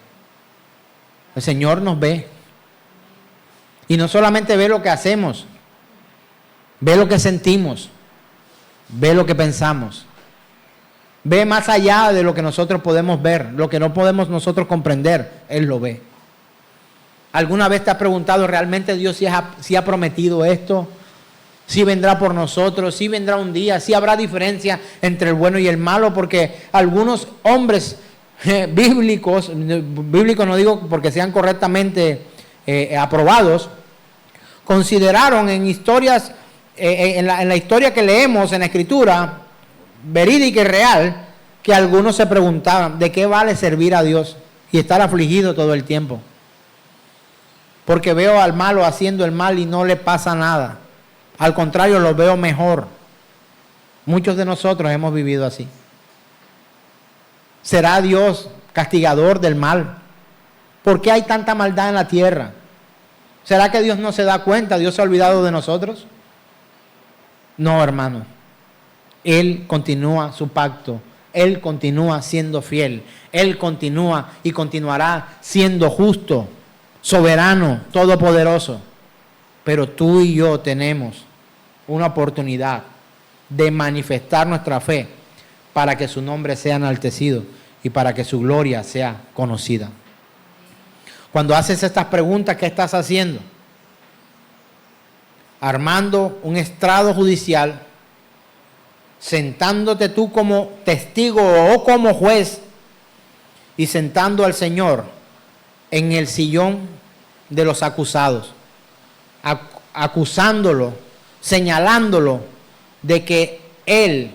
El Señor nos ve. Y no solamente ve lo que hacemos, ve lo que sentimos, ve lo que pensamos. Ve más allá de lo que nosotros podemos ver, lo que no podemos nosotros comprender, Él lo ve. ¿Alguna vez te has preguntado realmente Dios si ha prometido esto? ¿Si vendrá por nosotros? ¿Si vendrá un día? ¿Si habrá diferencia entre el bueno y el malo? Porque algunos hombres bíblicos no digo porque sean correctamente aprobados, consideraron en historias, en la historia que leemos en la Escritura, verídica y real, que algunos se preguntaban, ¿de qué vale servir a Dios y estar afligido todo el tiempo? Porque veo al malo haciendo el mal y no le pasa nada. Al contrario, lo veo mejor. Muchos de nosotros hemos vivido así. ¿Será Dios castigador del mal? ¿Por qué hay tanta maldad en la tierra? ¿Será que Dios no se da cuenta? ¿Dios se ha olvidado de nosotros? No, hermano. Él continúa su pacto. Él continúa siendo fiel. Él continúa y continuará siendo justo, soberano, todopoderoso. Pero tú y yo tenemos una oportunidad de manifestar nuestra fe para que su nombre sea enaltecido y para que su gloria sea conocida. Cuando haces estas preguntas, ¿qué estás haciendo? Armando un estrado judicial, sentándote tú como testigo o como juez y sentando al Señor en el sillón de los acusados, acusándolo, señalándolo de que Él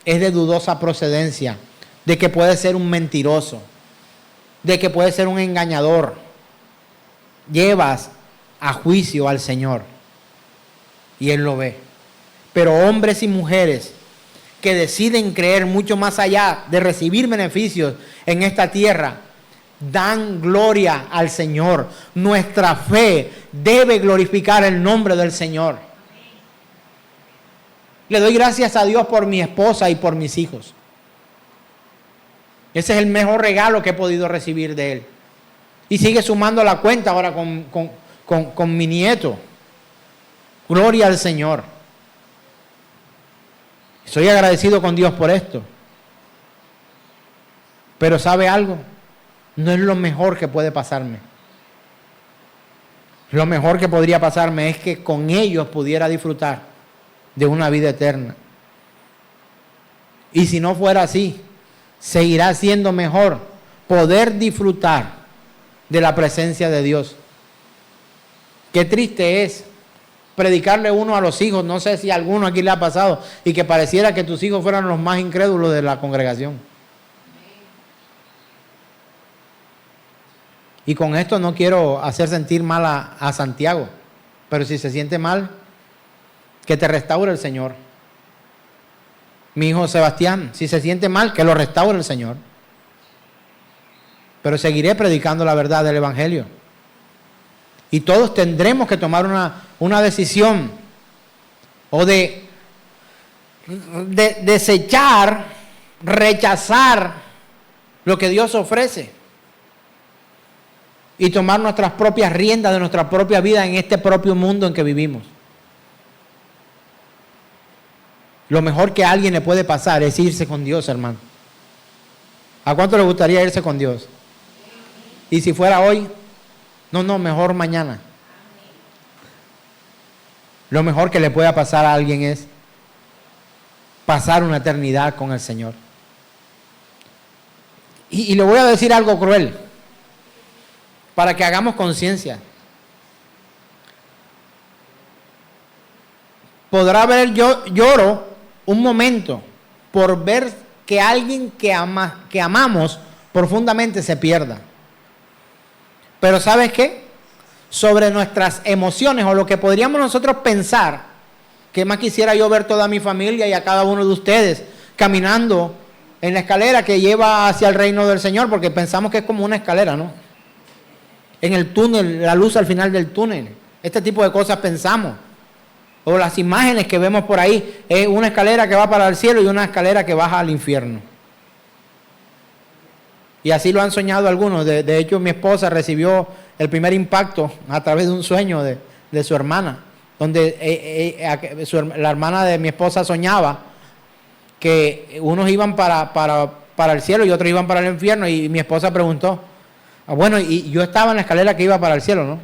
es de dudosa procedencia, de que puede ser un mentiroso, de que puede ser un engañador. Llevas a juicio al Señor y Él lo ve. Pero hombres y mujeres que deciden creer mucho más allá de recibir beneficios en esta tierra, dan gloria al Señor. Nuestra fe debe glorificar el nombre del Señor. Le doy gracias a Dios por mi esposa y por mis hijos. Ese es el mejor regalo que he podido recibir de Él. Y sigue sumando la cuenta ahora con mi nieto. Gloria al Señor. Soy agradecido con Dios por esto. Pero ¿sabe algo? No es lo mejor que puede pasarme. Lo mejor que podría pasarme es que con ellos pudiera disfrutar de una vida eterna. Y si no fuera así, seguirá siendo mejor poder disfrutar de la presencia de Dios. Qué triste es predicarle uno a los hijos, no sé si a alguno aquí le ha pasado, y que pareciera que tus hijos fueran los más incrédulos de la congregación. Y con esto no quiero hacer sentir mal a Santiago, pero si se siente mal, que te restaure el Señor. Mi hijo Sebastián, si se siente mal, que lo restaure el Señor. Pero seguiré predicando la verdad del Evangelio. Y todos tendremos que tomar una decisión o de desechar, rechazar lo que Dios ofrece. y tomar nuestras propias riendas de nuestra propia vida en este propio mundo en que vivimos. Lo mejor que a alguien le puede pasar es irse con Dios, hermano. ¿A cuánto le gustaría irse con Dios? Y si fuera hoy, no, mejor mañana. Lo mejor que le pueda pasar a alguien es pasar una eternidad con el Señor. Y le voy a decir algo cruel, para que hagamos conciencia. Podrá haber lloro un momento por ver que alguien que amamos profundamente se pierda. Pero ¿sabes qué? Sobre nuestras emociones o lo que podríamos nosotros pensar, que más quisiera yo ver toda mi familia y a cada uno de ustedes caminando en la escalera que lleva hacia el reino del Señor, porque pensamos que es como una escalera, ¿no? En el túnel, la luz al final del túnel. Este tipo de cosas pensamos. O las imágenes que vemos por ahí, es una escalera que va para el cielo y una escalera que baja al infierno. Y así lo han soñado algunos. De hecho, mi esposa recibió el primer impacto a través de un sueño de su hermana, donde la hermana de mi esposa soñaba que unos iban para el cielo y otros iban para el infierno, y mi esposa preguntó, bueno, y yo estaba en la escalera que iba para el cielo, ¿no?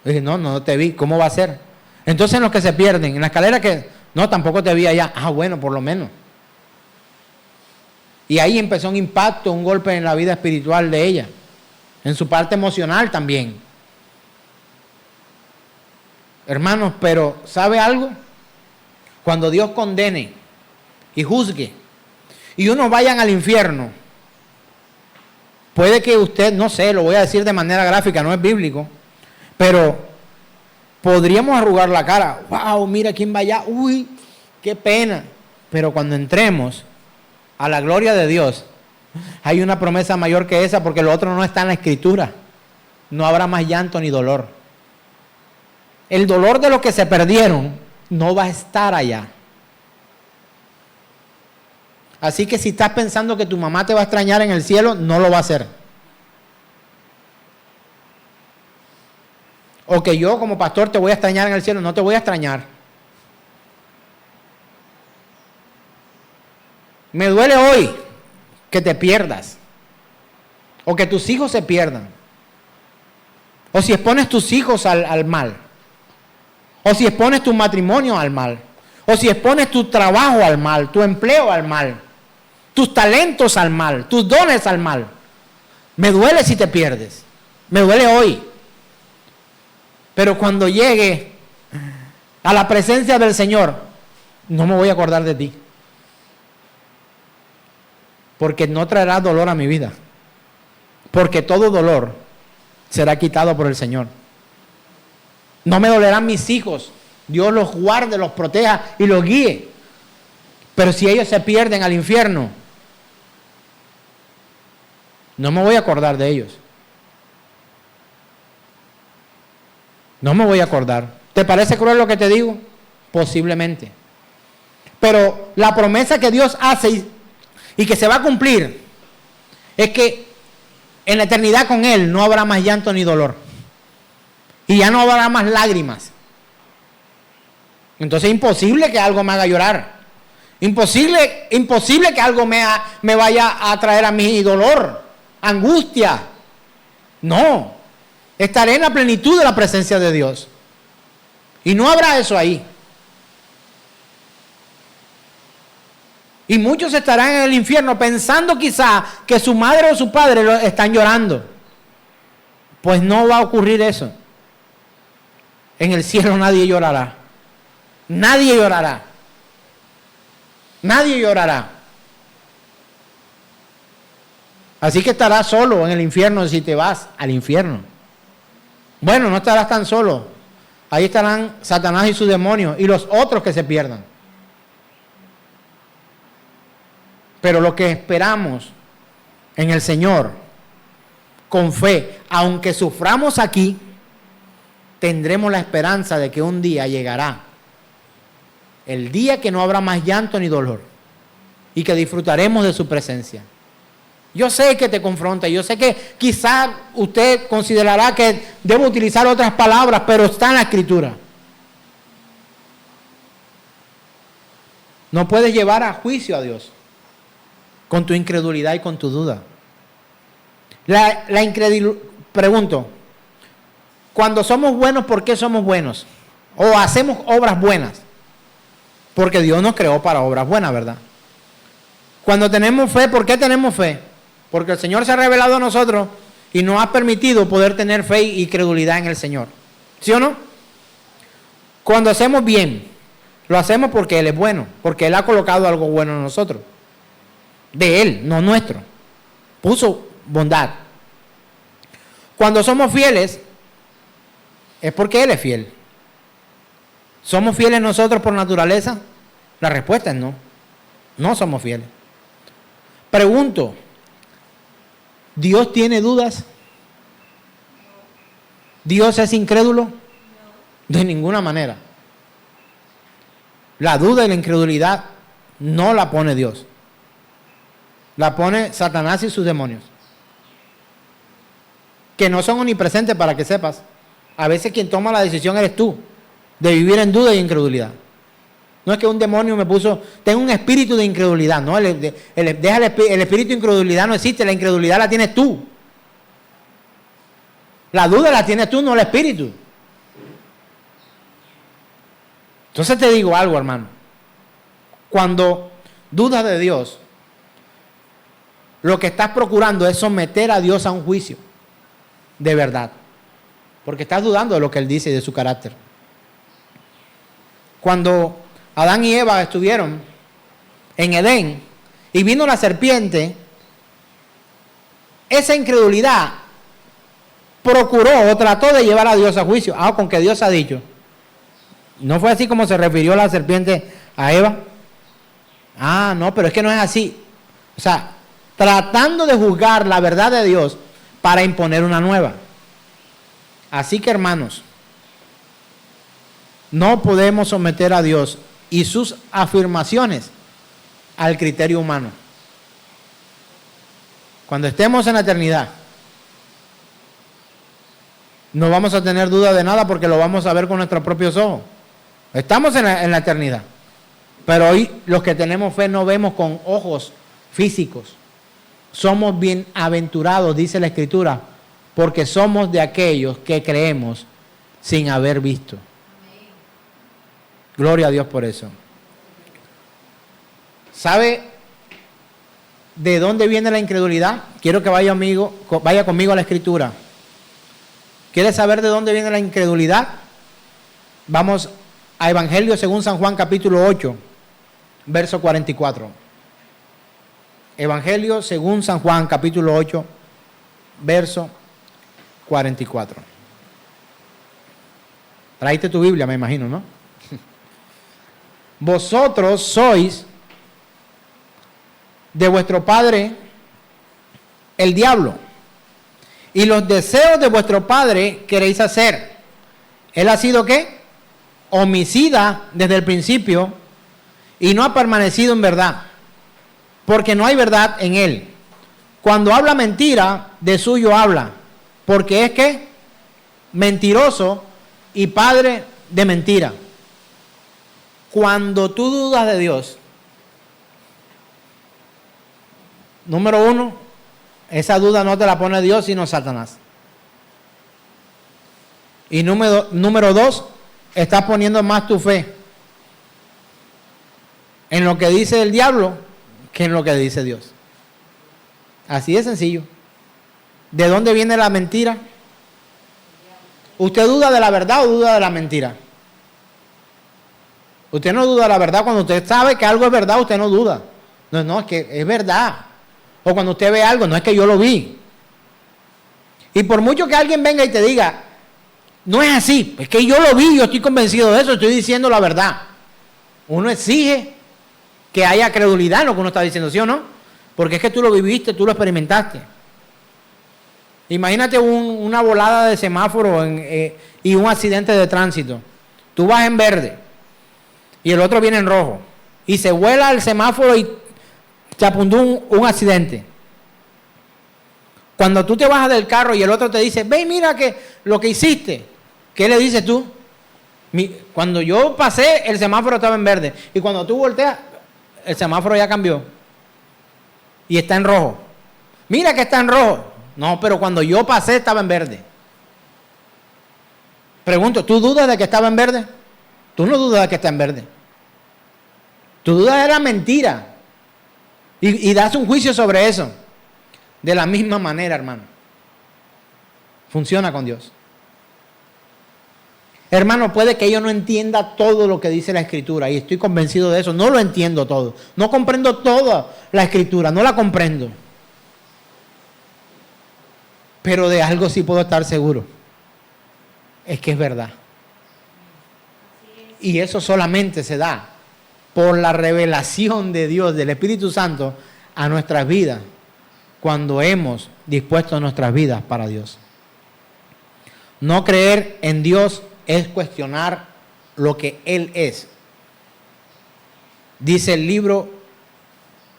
Y dije, no te vi, ¿cómo va a ser? Entonces los que se pierden, en la escalera que, no, tampoco te vi allá, bueno, por lo menos. Y ahí empezó un impacto, un golpe en la vida espiritual de ella, en su parte emocional también. Hermanos, pero ¿sabe algo? Cuando Dios condene y juzgue y unos vayan al infierno, puede que usted, no sé, lo voy a decir de manera gráfica, no es bíblico, pero podríamos arrugar la cara. Wow, mira quién va allá, uy, qué pena. Pero cuando entremos a la gloria de Dios, hay una promesa mayor que esa, porque lo otro no está en la Escritura. No habrá más llanto ni dolor. El dolor de los que se perdieron no va a estar allá. Así que si estás pensando que tu mamá te va a extrañar en el cielo, no lo va a hacer. O que yo como pastor te voy a extrañar en el cielo, no te voy a extrañar. Me duele hoy que te pierdas, o que tus hijos se pierdan, o si expones tus hijos al mal, o si expones tu matrimonio al mal, o si expones tu trabajo al mal, tu empleo al mal, tus talentos al mal, tus dones al mal. Me duele si te pierdes, me duele hoy. Pero cuando llegue a la presencia del Señor, no me voy a acordar de ti. Porque no traerá dolor a mi vida. Porque todo dolor será quitado por el Señor. No me dolerán mis hijos. Dios los guarde, los proteja y los guíe. Pero si ellos se pierden al infierno, no me voy a acordar de ellos. No me voy a acordar. ¿Te parece cruel lo que te digo? Posiblemente. Pero la promesa que Dios hace y que se va a cumplir es que en la eternidad con Él no habrá más llanto ni dolor. Y ya no habrá más lágrimas. Entonces es imposible que algo me haga llorar. Imposible que algo me vaya a traer a mí dolor, angustia. No. Estaré en la plenitud de la presencia de Dios. Y no habrá eso ahí. Y muchos estarán en el infierno pensando quizá que su madre o su padre lo están llorando. Pues no va a ocurrir eso. En el cielo nadie llorará. Nadie llorará. Nadie llorará. Así que estarás solo en el infierno si te vas al infierno. Bueno, no estarás tan solo. Ahí estarán Satanás y sus demonios y los otros que se pierdan. Pero lo que esperamos en el Señor, con fe, aunque suframos aquí, tendremos la esperanza de que un día llegará el día que no habrá más llanto ni dolor y que disfrutaremos de su presencia. Yo sé que te confronta, yo sé que quizás usted considerará que debo utilizar otras palabras, pero está en la Escritura. No puedes llevar a juicio a Dios con tu incredulidad y con tu duda. La incredulidad, pregunto, cuando somos buenos, ¿por qué somos buenos? O hacemos obras buenas. Porque Dios nos creó para obras buenas, ¿verdad? Cuando tenemos fe, ¿por qué tenemos fe? Porque el Señor se ha revelado a nosotros y nos ha permitido poder tener fe y credulidad en el Señor. ¿Sí o no? Cuando hacemos bien, lo hacemos porque Él es bueno, porque Él ha colocado algo bueno en nosotros. De Él, no nuestro. Puso bondad. Cuando somos fieles, es porque Él es fiel. ¿Somos fieles nosotros por naturaleza? La respuesta es no. No somos fieles. Pregunto, ¿Dios tiene dudas? ¿Dios es incrédulo? De ninguna manera. La duda y la incredulidad no la pone Dios. La pone Satanás y sus demonios. Que no son omnipresentes, para que sepas. A veces quien toma la decisión eres tú, de vivir en duda y incredulidad. No es que un demonio me puso, tengo un espíritu de incredulidad, no, el espíritu de incredulidad no existe, la incredulidad la tienes tú. La duda la tienes tú, no el espíritu. Entonces te digo algo, hermano. Cuando dudas de Dios, lo que estás procurando es someter a Dios a un juicio de verdad. Porque estás dudando de lo que Él dice y de su carácter. Cuando Adán y Eva estuvieron en Edén y vino la serpiente, esa incredulidad procuró o trató de llevar a Dios a juicio. Con que Dios ha dicho. ¿No fue así como se refirió la serpiente a Eva? No, pero es que no es así. O sea, tratando de juzgar la verdad de Dios para imponer una nueva. Así que, hermanos, no podemos someter a Dios y sus afirmaciones al criterio humano. Cuando estemos en la eternidad, no vamos a tener duda de nada porque lo vamos a ver con nuestros propios ojos. Estamos en la eternidad, pero hoy los que tenemos fe no vemos con ojos físicos. Somos bienaventurados, dice la Escritura, porque somos de aquellos que creemos sin haber visto. Gloria a Dios por eso. ¿Sabe de dónde viene la incredulidad? Quiero que vaya conmigo a la Escritura. ¿Quiere saber de dónde viene la incredulidad? Vamos a Evangelio según San Juan capítulo 8, verso 44. Evangelio según San Juan capítulo 8, verso 44. Traíste tu Biblia, me imagino, ¿no? Vosotros sois de vuestro padre el diablo, y los deseos de vuestro padre queréis hacer. Él ha sido ¿qué? Homicida desde el principio y no ha permanecido en verdad, porque no hay verdad en él. Cuando habla mentira, de suyo habla, porque es ¿qué? Mentiroso y padre de mentira. Cuando tú dudas de Dios, número uno, esa duda no te la pone Dios sino Satanás. Y número dos, estás poniendo más tu fe en lo que dice el diablo que en lo que dice Dios. Así de sencillo. ¿De dónde viene la mentira? ¿Usted duda de la verdad o duda de la mentira? Usted no duda de la verdad. Cuando usted sabe que algo es verdad, usted no duda. No, es que es verdad. O cuando usted ve algo, no es que yo lo vi. Y por mucho que alguien venga y te diga, no es así, es que yo lo vi, yo estoy convencido de eso, estoy diciendo la verdad. Uno exige que haya credulidad en lo que uno está diciendo, ¿sí o no? Porque es que tú lo viviste, tú lo experimentaste. Imagínate una volada de semáforo y un accidente de tránsito. Tú vas en verde y el otro viene en rojo. Y se vuela el semáforo y te apuntó un accidente. Cuando tú te bajas del carro y el otro te dice, ve y mira que lo que hiciste, ¿qué le dices tú? Cuando yo pasé, el semáforo estaba en verde. Y cuando tú volteas, el semáforo ya cambió. Y está en rojo. Mira que está en rojo. No, pero cuando yo pasé estaba en verde. Pregunto, ¿tú dudas de que estaba en verde? Tú no dudas de que está en verde. Tu duda era mentira. Y das un juicio sobre eso. De la misma manera, hermano. Funciona con Dios. Hermano, puede que yo no entienda todo lo que dice la Escritura. Y estoy convencido de eso. No lo entiendo todo. No comprendo toda la Escritura. No la comprendo. Pero de algo sí puedo estar seguro. Es que es verdad. Y eso solamente se da por la revelación de Dios, del Espíritu Santo, a nuestras vidas, cuando hemos dispuesto nuestras vidas para Dios. No creer en Dios es cuestionar lo que Él es. Dice el libro,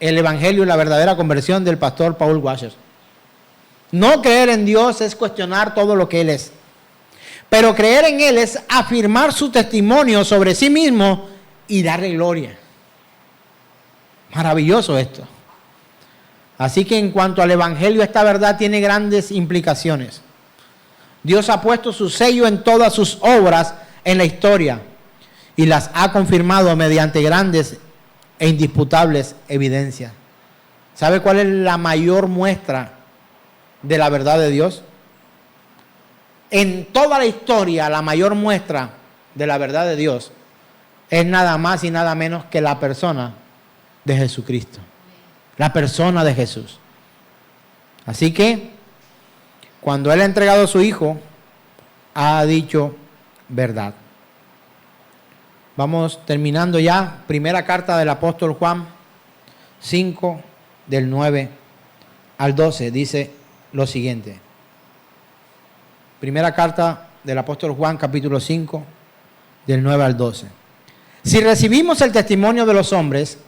el Evangelio y la verdadera conversión del pastor Paul Washer. No creer en Dios es cuestionar todo lo que Él es. Pero creer en Él es afirmar su testimonio sobre sí mismo y darle gloria. Maravilloso esto. Así que en cuanto al Evangelio, esta verdad tiene grandes implicaciones. Dios ha puesto su sello en todas sus obras en la historia y las ha confirmado mediante grandes e indisputables evidencias. ¿Sabe cuál es la mayor muestra de la verdad de Dios? En toda la historia, la mayor muestra de la verdad de Dios es nada más y nada menos que la persona de Jesucristo. La persona de Jesús. Así que, cuando Él ha entregado a su Hijo, ha dicho verdad. Vamos terminando ya. Primera carta del apóstol Juan 5, del 9 al 12, dice lo siguiente. Primera carta del apóstol Juan, capítulo 5, del 9 al 12. Si recibimos el testimonio de los hombres,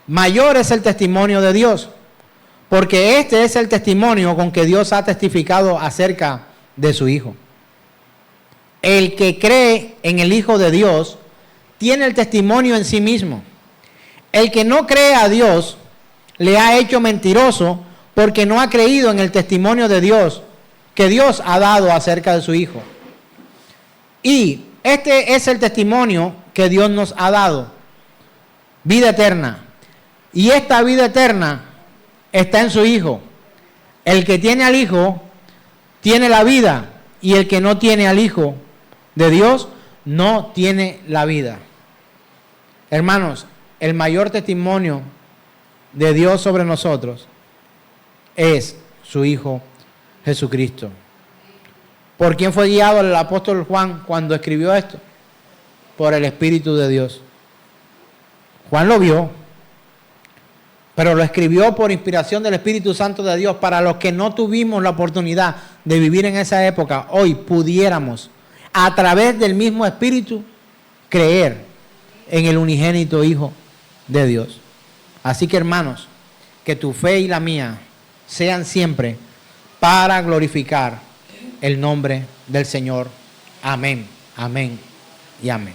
mayor es el testimonio de Dios, porque este es el testimonio con que Dios ha testificado acerca de su Hijo. El que cree en el Hijo de Dios tiene el testimonio en sí mismo. El que no cree a Dios le ha hecho mentiroso, porque no ha creído en el testimonio de Dios que Dios ha dado acerca de su Hijo. Y este es el testimonio que Dios nos ha dado: vida eterna. Y esta vida eterna está en su Hijo. El que tiene al Hijo tiene la vida, y el que no tiene al Hijo de Dios no tiene la vida. Hermanos, el mayor testimonio de Dios sobre nosotros es su Hijo Jesucristo. ¿Por quién fue guiado el apóstol Juan cuando escribió esto? Por el Espíritu de Dios. Juan lo vio, pero lo escribió por inspiración del Espíritu Santo de Dios. Para los que no tuvimos la oportunidad de vivir en esa época, hoy pudiéramos, a través del mismo Espíritu, creer en el unigénito Hijo de Dios. Así que, hermanos, que tu fe y la mía sean siempre para glorificar el nombre del Señor. Amén, amén y amén.